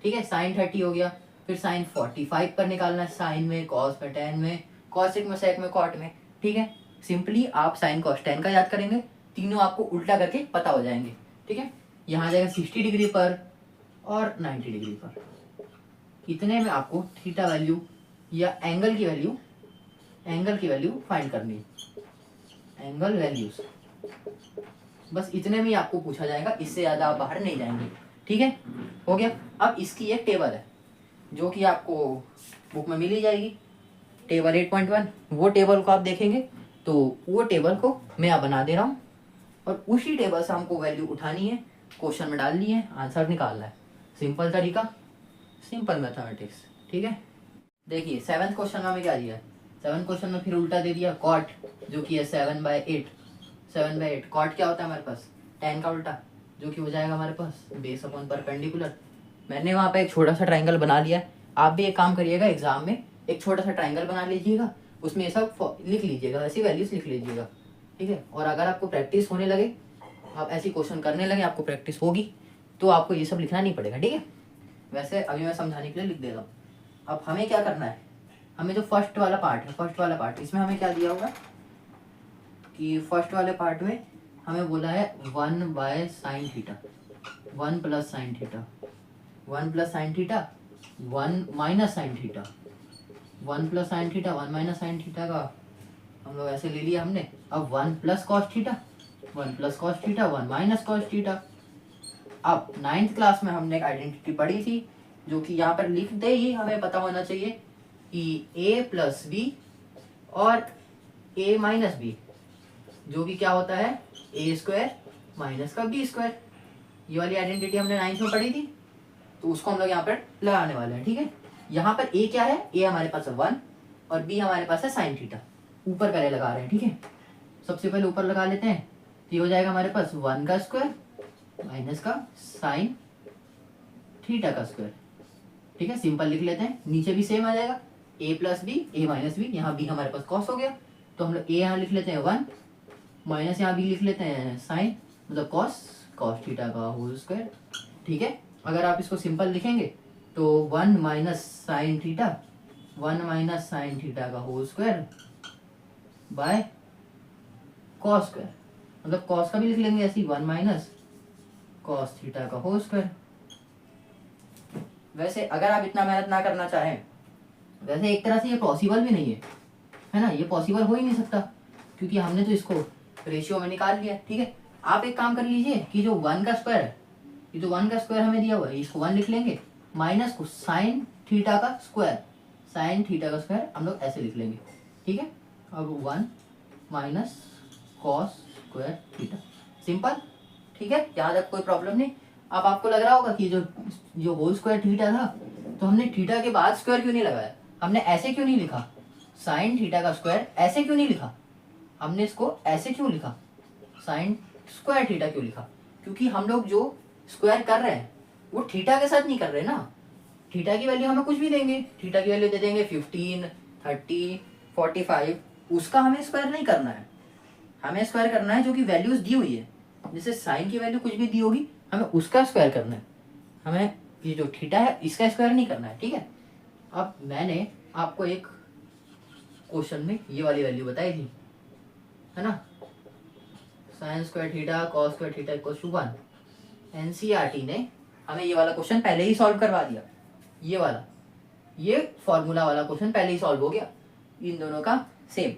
ठीक है। साइन 30 हो गया, फिर साइन 45 पर निकालना है, साइन में, कॉस में, टेन में, कॉसेक में, सेक में, कॉट में, ठीक है। सिंपली आप साइन कॉस टेन का याद करेंगे, तीनों आपको उल्टा करके पता हो जाएंगे, ठीक है। यहाँ आ जाएगा 60 डिग्री पर और 90 डिग्री पर। इतने में आपको थीटा वैल्यू या एंगल की वैल्यू फाइंड करनी है, एंगल वैल्यूज। बस इतने में ही आपको पूछा जाएगा, इससे ज़्यादा आप बाहर नहीं जाएंगे, ठीक है। हो गया। अब इसकी एक टेबल है जो कि आपको बुक में मिल ही जाएगी, टेबल 8.1। वो टेबल को आप देखेंगे तो वो टेबल को मैं यहाँ बना दे रहा हूँ और उसी टेबल से हमको वैल्यू उठानी है, क्वेश्चन में डालनी है, आंसर निकालना है। सिंपल तरीका, सिंपल मैथमेटिक्स, ठीक है। देखिए 7th क्वेश्चन में हमें क्या दिया है, 7th क्वेश्चन में फिर उल्टा दे दिया, कॉट जो कि है 7/8। 7/8 कॉट क्या होता है हमारे पास, tan का उल्टा, जो कि हो जाएगा हमारे पास बेस अपॉन परपेंडिकुलर। मैंने वहाँ पे एक छोटा सा ट्राइंगल बना लिया है, आप भी एक काम करिएगा, एग्जाम में एक छोटा सा ट्राइंगल बना लीजिएगा, उसमें ये सब लिख लीजिएगा, ऐसी वैल्यूज लिख लीजिएगा, ठीक है। और अगर आपको प्रैक्टिस होने लगे, आप ऐसी क्वेश्चन करने लगे, आपको प्रैक्टिस होगी तो आपको ये सब लिखना नहीं पड़ेगा, ठीक है। वैसे अभी मैं समझाने के लिए लिख दे रहा हूँ। अब हमें क्या करना है, हमें जो फर्स्ट वाला पार्ट इसमें हमें क्या दिया होगा कि फर्स्ट वाले पार्ट में हमें बोला है 1/sin theta, 1 + sin theta, 1 + sin theta, 1 - sin theta, 1 + sin theta, 1 - sin theta का हम लोग ऐसे ले लिया हमने। अब 1 + cos theta, 1 + cos theta, 1 - cos theta. अब 9th क्लास में हमने एक आइडेंटिटी पढ़ी थी, जो कि यहाँ पर लिखते ही हमें पता होना चाहिए कि a + b और a - b, जो कि क्या होता है a² - b²। ये वाली आइडेंटिटी हमने 9th में पढ़ी थी, तो उसको हम लोग यहाँ पर लगाने वाले हैं, ठीक है। यहाँ पर a क्या है, a हमारे पास है 1 और b हमारे पास है sin थीटा। ऊपर पहले लगा रहे हैं, ठीक है। सबसे पहले ऊपर लगा लेते हैं, तो ये हो जाएगा हमारे पास 1 का स्क्वायर माइनस का sin थीटा का स्क्वायर, ठीक है। सिंपल लिख लेते हैं, नीचे भी सेम आ जाएगा, a + b, a - b, यहाँ b हमारे पास cos हो गया, तो हम लोग a यहाँ लिख लेते हैं 1 माइनस यहाँ b लिख लेते हैं sin, मतलब cos थीटा का होल स्क्वायर, ठीक है। अगर आप इसको सिंपल लिखेंगे तो 1 - sin थीटा, 1 - sin थीटा का whole square by cos square, मतलब cos का भी लिख लेंगे ऐसे ही 1 - cos थीटा का होल स्क्वायर। वैसे अगर आप इतना मेहनत ना करना चाहें, वैसे एक तरह से ये पॉसिबल भी नहीं है ना, ये पॉसिबल हो ही नहीं सकता, क्योंकि हमने तो इसको रेशियो में निकाल लिया, ठीक है। आप एक काम कर लीजिए कि जो 1 का स्क्वायर है, ये जो 1 का स्क्वायर हमें दिया हुआ है, इसको 1 लिख लेंगे, माइनस को sin थीटा का स्क्वायर, sin थीटा का स्क्वायर हम लोग ऐसे लिख लेंगे, ठीक है। अब 1 - cos स्क्वायर थीटा, सिंपल, ठीक है। यहाँ तक कोई प्रॉब्लम नहीं। अब आपको लग रहा होगा कि जो होल स्क्वायर थीटा था, तो हमने थीटा के बाद स्क्वायर क्यों नहीं लगाया, हमने ऐसे क्यों नहीं लिखा, साइन थीटा का स्क्वायर ऐसे क्यों नहीं लिखा, हमने इसको ऐसे क्यों लिखा, साइन स्क्वायर थीटा क्यों लिखा, क्योंकि हम लोग जो स्क्वायर कर रहे हैं वो थीटा के साथ नहीं कर रहे ना। थीटा की वैल्यू हमें कुछ भी देंगे, थीटा की वैल्यू दे देंगे 15, 30, 45, उसका हमें स्क्वायर नहीं करना है, हमें स्क्वायर करना है जो कि वैल्यूज दी हुई है। जैसे साइन की वैल्यू कुछ भी दी होगी, हमें उसका स्क्वायर करना है, हमें ये जो थीटा है इसका स्क्वायर नहीं करना है, ठीक है। अब मैंने आपको एक क्वेश्चन में ये वाली वैल्यू बताई थी, है ना, sine square theta cos square theta equals to 1। NCERT ने हमें ये वाला क्वेश्चन पहले ही सॉल्व करवा दिया, ये वाला, ये फॉर्मूला वाला क्वेश्चन पहले ही सॉल्व हो गया, इन दोनों का सेम,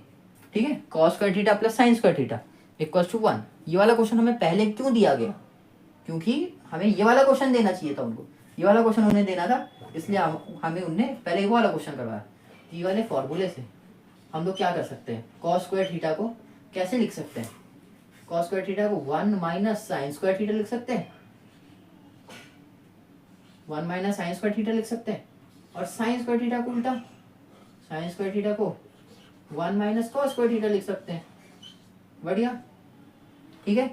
ठीक है। Cos square theta plus sine square theta equals to 1, ये वाला क्वेश्चन हमें पहले क्यों दिया गया, क्योंकि हमें ये वाला क्वेश्चन देना चाहिए था उनको, ये वाला क्वेश्चन उन्हें देना था, इसलिए हमें उनने पहले वो वाला क्वेश्चन करवाया। ये वाले फॉर्मूले से हम लोग क्या कर सकते हैं, कॉस स्क्वायर थीटा को कैसे लिख सकते हैं, कॉस स्क्वायर थीटा को 1 - साइन स्क्वायर थीटा लिख सकते हैं, 1 - साइन स्क्वायर थीटा लिख सकते हैं, और साइन स्क्वायर थीटा को उल्टा, साइन स्क्वायर थीटा को 1 - कॉस स्क्वायर थीटा लिख सकते हैं, बढ़िया, ठीक है।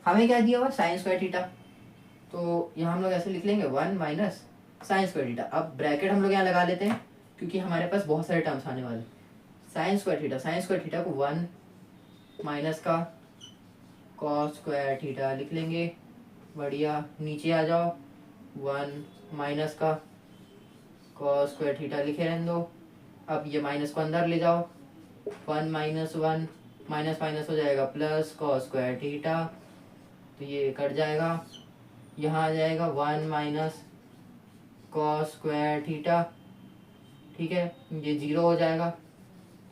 हमें क्या दिया हुआ, साइन स्क्वायर थीटा, तो यहाँ हम लोग ऐसे लिख लेंगे 1 - साइन स्क्वायर थीटा। अब ब्रैकेट हम लोग यहाँ लगा लेते हैं, क्योंकि हमारे पास बहुत सारे टर्म्स आने वाले। साइन स्क्वायर थीटा को 1 माइनस का कॉस स्क्वायर थीटा लिख लेंगे। बढ़िया, नीचे आ जाओ, 1 माइनस का कॉस स्क्वायर थीटा लिखे रहने दो। अब ये माइनस को अंदर ले जाओ, 1 माइनस 1 माइनस माइनस हो जाएगा प्लस कॉस स्क्वायर थीटा, तो ये कट जाएगा। यहाँ आ जाएगा 1 माइनस कॉस स्क्वायर थीटा, ठीक है, ये 0 हो जाएगा।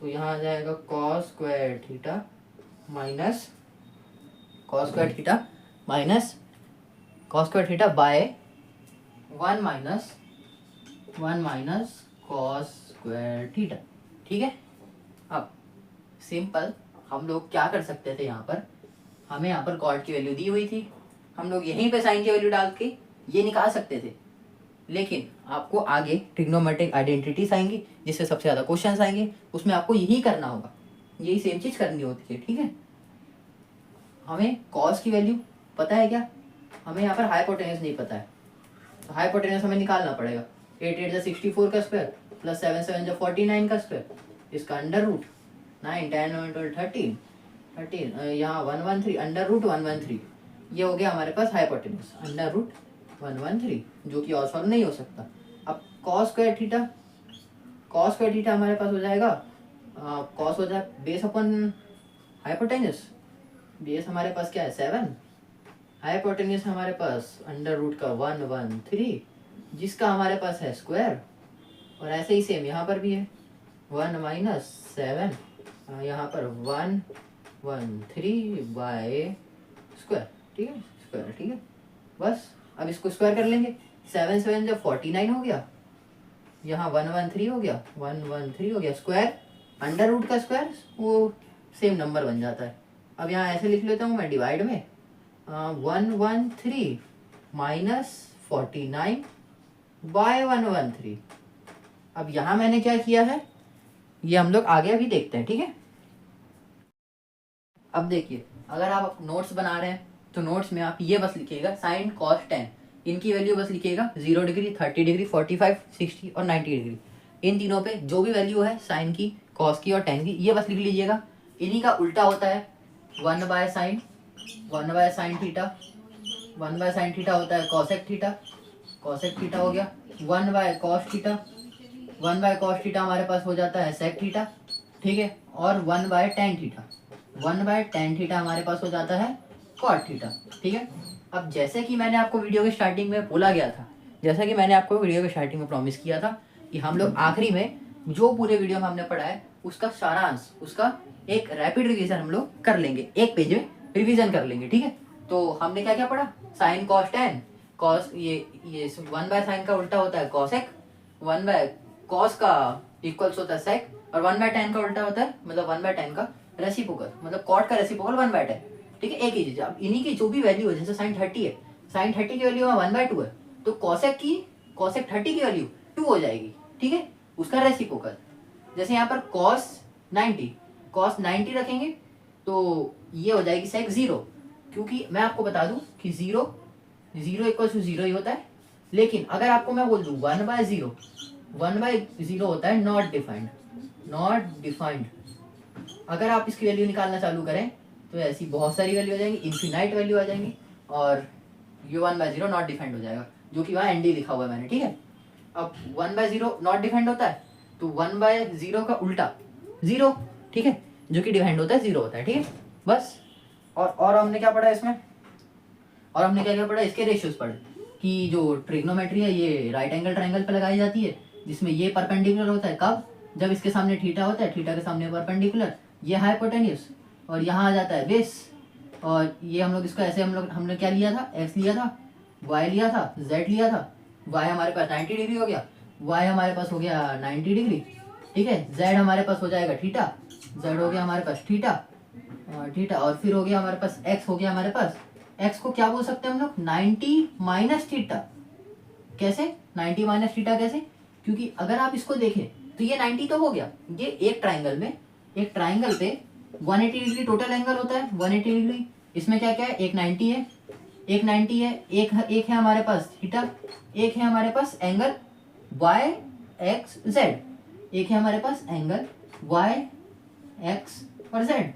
तो यहाँ आ जाएगा cos square theta minus cos square theta minus cos square theta by 1 minus cos square theta, ठीक है। अब सिंपल हम लोग क्या कर सकते थे, यहाँ पर हमें यहाँ पर कॉट की वैल्यू दी हुई थी, हम लोग यहीं पे साइन की वैल्यू डाल के ये निकाल सकते थे। लेकिन आपको आगे ट्रिग्नोमेट्रिक आइडेंटिटीज आएंगी जिससे सबसे ज़्यादा क्वेश्चंस आएंगे, उसमें आपको यही करना होगा, यही सेम चीज़ करनी होती है, ठीक है। हमें कॉस की वैल्यू पता है क्या, हमें यहाँ पर हाइपोटेनस नहीं पता है, तो हाइपोटेनस हमें निकालना पड़ेगा। 8 8 64 का स्क्वायर प्लस 7 7 49 का स्क्वायर, इसका अंडर रूट 9 10 11 12 13 यहाँ 113 अंडर रूट 113, ये हो गया हमारे पास हाइपोटेनस अंडर रूट 113, जो कि और सॉल्व नहीं हो सकता। अब कॉस स्क्वायर थीटा हमारे पास हो जाएगा, कॉस हो जाए बेस अपन हाइपोटेनस, बेस हमारे पास क्या है 7, हाइपोटेनस हमारे पास अंडर रूट का 113 जिसका हमारे पास है स्क्वायर, और ऐसे ही सेम यहाँ पर भी है 1 माइनस 7 यहाँ पर 113 बाय स्क्वायर, ठीक है, स्क्वायर, ठीक है। बस अब इसको स्क्वायर कर लेंगे, 7 7 जब 49 हो गया, यहाँ 113 हो गया, 113 हो गया, स्क्वायर अंडर रूट का स्क्वायर वो सेम नंबर बन जाता है। अब यहाँ ऐसे लिख लेता हूँ मैं डिवाइड में 113 माइनस 49 बाय 113। अब यहाँ मैंने क्या किया है ये हम लोग आगे अभी देखते हैं, ठीक है। अब देखिए, अगर आप नोट्स बना रहे हैं तो नोट्स में आप ये बस लिखिएगा साइन कॉस टेन, इनकी वैल्यू बस लिखिएगा 0 डिग्री 30 डिग्री 45 60 और 90 डिग्री, इन तीनों पे जो भी वैल्यू है साइन की कॉस की और टेन की ये बस लिख लीजिएगा। इन्हीं का उल्टा होता है 1 by sine theta, 1 by sine theta होता है कॉसेक थीटा हो गया, 1 by cos theta, 1 by cos theta हमारे पास हो जाता है सेक थीटा, ठीक है, और 1 by tan theta, 1 by tan theta हमारे पास हो जाता है कॉट थीटा, ठीक है। अब जैसे कि मैंने आपको वीडियो के स्टार्टिंग में बोला गया था, जैसा कि मैंने आपको वीडियो के स्टार्टिंग में प्रॉमिस किया था कि हम लोग आखिरी में जो पूरे वीडियो में हमने पढ़ा है उसका सारांश, उसका एक रैपिड रिवीजन हम लोग कर लेंगे, एक पेज में रिवीजन कर लेंगे, ठीक है। तो हमने क्या क्या पढ़ा, साइन कॉस टेन, कॉस ये 1 बाय साइन का उल्टा होता है कॉसेक, 1 बाय कॉस का इक्वल्स होता है सेक, और 1 बाय टेन का उल्टा होता है, मतलब 1 बाय टेन का रेसिप्रोकल, मतलब कॉट का रेसिप्रोकल 1 बाय टेन, ठीक है, एक ही चीज। अब इन्हीं की जो भी वैल्यू है, जैसे साइन 30 है, साइन 30 की वैल्यू 1 बाय 2 है, तो कॉसेक 30 की वैल्यू 2 हो जाएगी, ठीक है, उसका रेसिप्रोकल। जैसे यहाँ पर कॉस 90 रखेंगे तो ये हो जाएगी सेक 0, क्योंकि मैं आपको बता दूं कि 0 इक्वल टू 0 ही होता है। लेकिन अगर आपको मैं बोल दूं 1 बाय 0 होता है नॉट डिफाइंड। अगर आप इसकी वैल्यू निकालना चालू करें तो ऐसी बहुत सारी वैल्यू आ जाएंगी, इन्फिनाइट वैल्यू आ जाएंगी, और ये 1 बाय 0 नॉट डिफाइंड हो जाएगा, जो कि वहाँ एनडी लिखा हुआ है मैंने, ठीक है। अब 1 बाय 0 नॉट डिफाइंड होता है, तो 1 बाय 0 का उल्टा 0, ठीक है, जो कि डिफाइंड होता है 0 होता है, ठीक है, बस। और हमने क्या पढ़ा इसमें, और हमने क्या क्या पढ़ा, इसके रेशियोज पढ़े कि जो ट्रिग्नोमेट्री है ये राइट एंगल ट्राइंगल पे लगाई जाती है, जिसमें ये परपेंडिकुलर होता है, कब, जब इसके सामने थीटा होता है, थीटा के सामने परपेंडिकुलर, ये हाइपोटेन्यूज, और यहाँ आ जाता है बेस, और ये हम लोग इसको ऐसे हमने क्या लिया था, एक्स लिया था, वाई लिया था, जेड लिया था, वाई हमारे पास 90 डिग्री हो गया, वाई हमारे पास हो गया 90 डिग्री, ठीक है, जेड हमारे पास हो जाएगा थीटा, जेड हो गया हमारे पास थीटा, और फिर हो गया हमारे पास एक्स, हो गया हमारे पास एक्स को क्या बोल सकते हैं हम लोग 90 माइनस थीटा। कैसे 90 माइनस थीटा कैसे, क्योंकि अगर आप इसको देखें तो ये 90 तो हो गया, ये एक ट्राइंगल पे 180 डिग्री टोटल एंगल होता है, 180 डिग्री, इसमें क्या क्या है, एक 90 है, एक है हमारे पास थीटा, एक है हमारे पास एंगल वाई एक्स जेड, एक है हमारे पास एंगल वाई एक्स और जेड,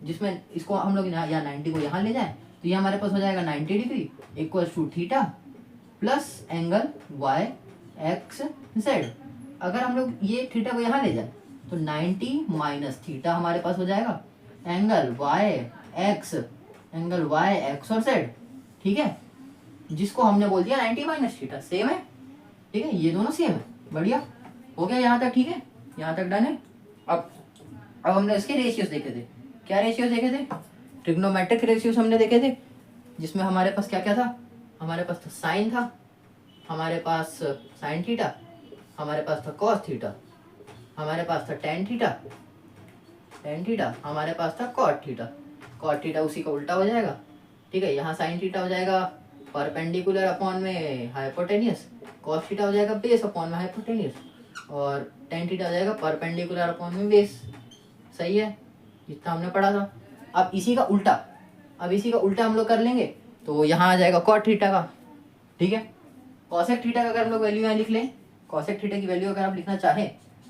जिसमें इसको हम लोग या 90 को यहाँ ले जाएं तो ये हमारे पास हो जाएगा 90 degree equals to theta plus angle Y X Z. अगर हम लोग ये थीटा को यहाँ ले जाए तो 90 माइनस थीटा हमारे पास हो जाएगा एंगल वाई एक्स और जेड, ठीक है, जिसको हमने बोल दिया 90 माइनस थीटा। सेम है, ठीक है, ये दोनों सेम है। बढ़िया हो गया यहाँ तक, ठीक है, यहाँ तक डन है। अब हमने इसके रेशियोज देखे थे। क्या रेशियोज देखे थे? ट्रिग्नोमेट्रिक रेशियोज हमने देखे थे, जिसमें हमारे पास क्या क्या था? हमारे पास था साइन था, हमारे पास साइन थीटा, हमारे पास था कॉस थीटा, हमारे पास था टेन थीटा, हमारे पास था कॉट थीटा उसी का उल्टा हो जाएगा, ठीक है। यहाँ साइन थीटा हो जाएगा परपेंडिकुलर अपॉन में हाइपोटेनियस, कॉस थीटा हो जाएगा बेस अपॉन में हाइपोटेनियस, और टेन थीटा हो जाएगा परपेंडिकुलर अपॉन में बेस। सही है, जितना हमने पढ़ा था। अब इसी का उल्टा हम लोग कर लेंगे तो यहाँ आ जाएगा कॉट थीटा का, ठीक है। कॉसेक थीटा का अगर हम लोग वैल्यू यहाँ लिख लें, कॉसेक थीटा की वैल्यू अगर आप लिखना चाहें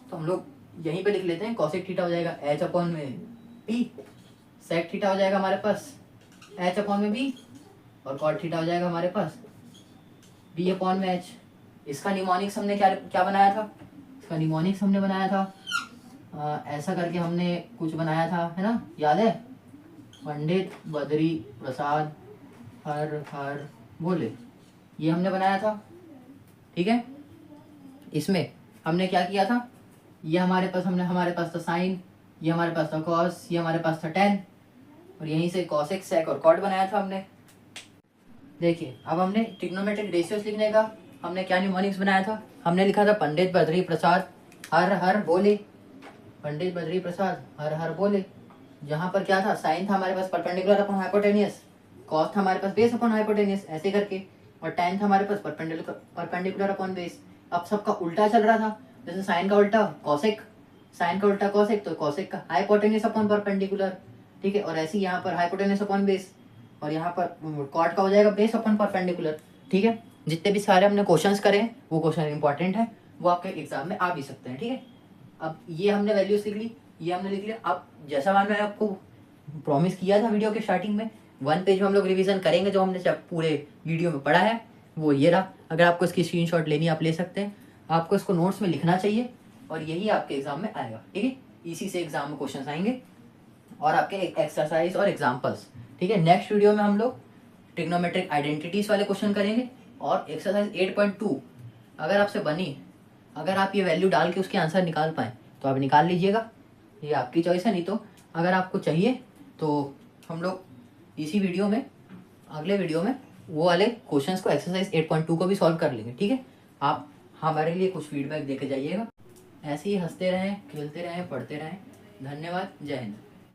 तो हम लोग यहीं पे लिख लेते हैं। कॉसेक थीटा हो जाएगा एच अपॉन में पी, सेक थीटा हो जाएगा हमारे पास एच अपॉन में बी, और कॉट थीटा हो जाएगा हमारे पास बी अपॉन में एच। इसका निमोनिक्स हमने क्या बनाया था? इसका निमोनिक्स हमने बनाया था ऐसा करके हमने कुछ बनाया था, है ना, याद है? पंडित बद्री प्रसाद हर हर बोले, ये हमने बनाया था, ठीक है। इसमें हमने क्या किया था? ये हमारे पास था साइन, ये हमारे पास था कॉस, ये हमारे पास था टेन, और यहीं से कॉसेक सेक और कॉट बनाया था हमने। देखिए अब हमने ट्रिग्नोमेट्रिक रेशियोज लिखने का हमने क्या न्यूमोनिक्स बनाया था? हमने लिखा था पंडित बद्री प्रसाद हर हर बोले, पंडित बद्री प्रसाद हर हर बोले। जहाँ पर क्या था? साइन था हमारे पास परपेंडिकुलर अपॉन हाइपोटेनियस, कॉस था हमारे पास बेस अपॉन हाइपोटेनियस, ऐसे करके, और टेन था हमारे पास परपेंडिकुलर अपॉन बेस। अब सबका उल्टा चल रहा था, जैसे साइन का उल्टा कॉसेक, साइन का उल्टा कॉसेक, तो कॉसेक का हाइपोटेनियस अपॉन परपेंडिकुलर, ठीक है। और ऐसे ही यहाँ पर हाइपोटेनियस अपॉन बेस, और यहाँ पर कॉट का हो जाएगा बेस अपॉन परपेंडिकुलर, ठीक है। जितने भी सारे हमने क्वेश्चंस करे हैं वो क्वेश्चन इंपॉर्टेंट है, वो आपके एग्जाम में आ भी सकते हैं, ठीक है। अब ये हमने वैल्यूज लिख ली, ये हमने लिख लिया। अब जैसा मैंने आपको प्रॉमिस किया था वीडियो के स्टार्टिंग में, 1 पेज में हम लोग रिवीजन करेंगे जो हमने जब पूरे वीडियो में पढ़ा है, वो ये रहा। अगर आपको इसकी स्क्रीनशॉट लेनी आप ले सकते हैं, आपको इसको नोट्स में लिखना चाहिए, और यही आपके एग्जाम में आएगा, ठीक है। इसी से एग्जाम में क्वेश्चन आएंगे और आपके एक्सरसाइज और एग्जाम्पल्स, ठीक है। नेक्स्ट वीडियो में हम लोग ट्रिग्नोमेट्रिक आइडेंटिटीज वाले क्वेश्चन करेंगे, और एक्सरसाइज 8.2 अगर आपसे बनी, अगर आप ये वैल्यू डाल के उसके आंसर निकाल पाएँ तो आप निकाल लीजिएगा, ये आपकी चॉइस है। नहीं तो अगर आपको चाहिए तो हम लोग इसी वीडियो में, अगले वीडियो में वो वाले क्वेश्चंस को एक्सरसाइज 8.2 को भी सॉल्व कर लेंगे, ठीक है। आप हमारे लिए कुछ फीडबैक देके जाइएगा। ऐसे ही हंसते रहें, खेलते रहें, पढ़ते रहें। धन्यवाद, जय हिंद।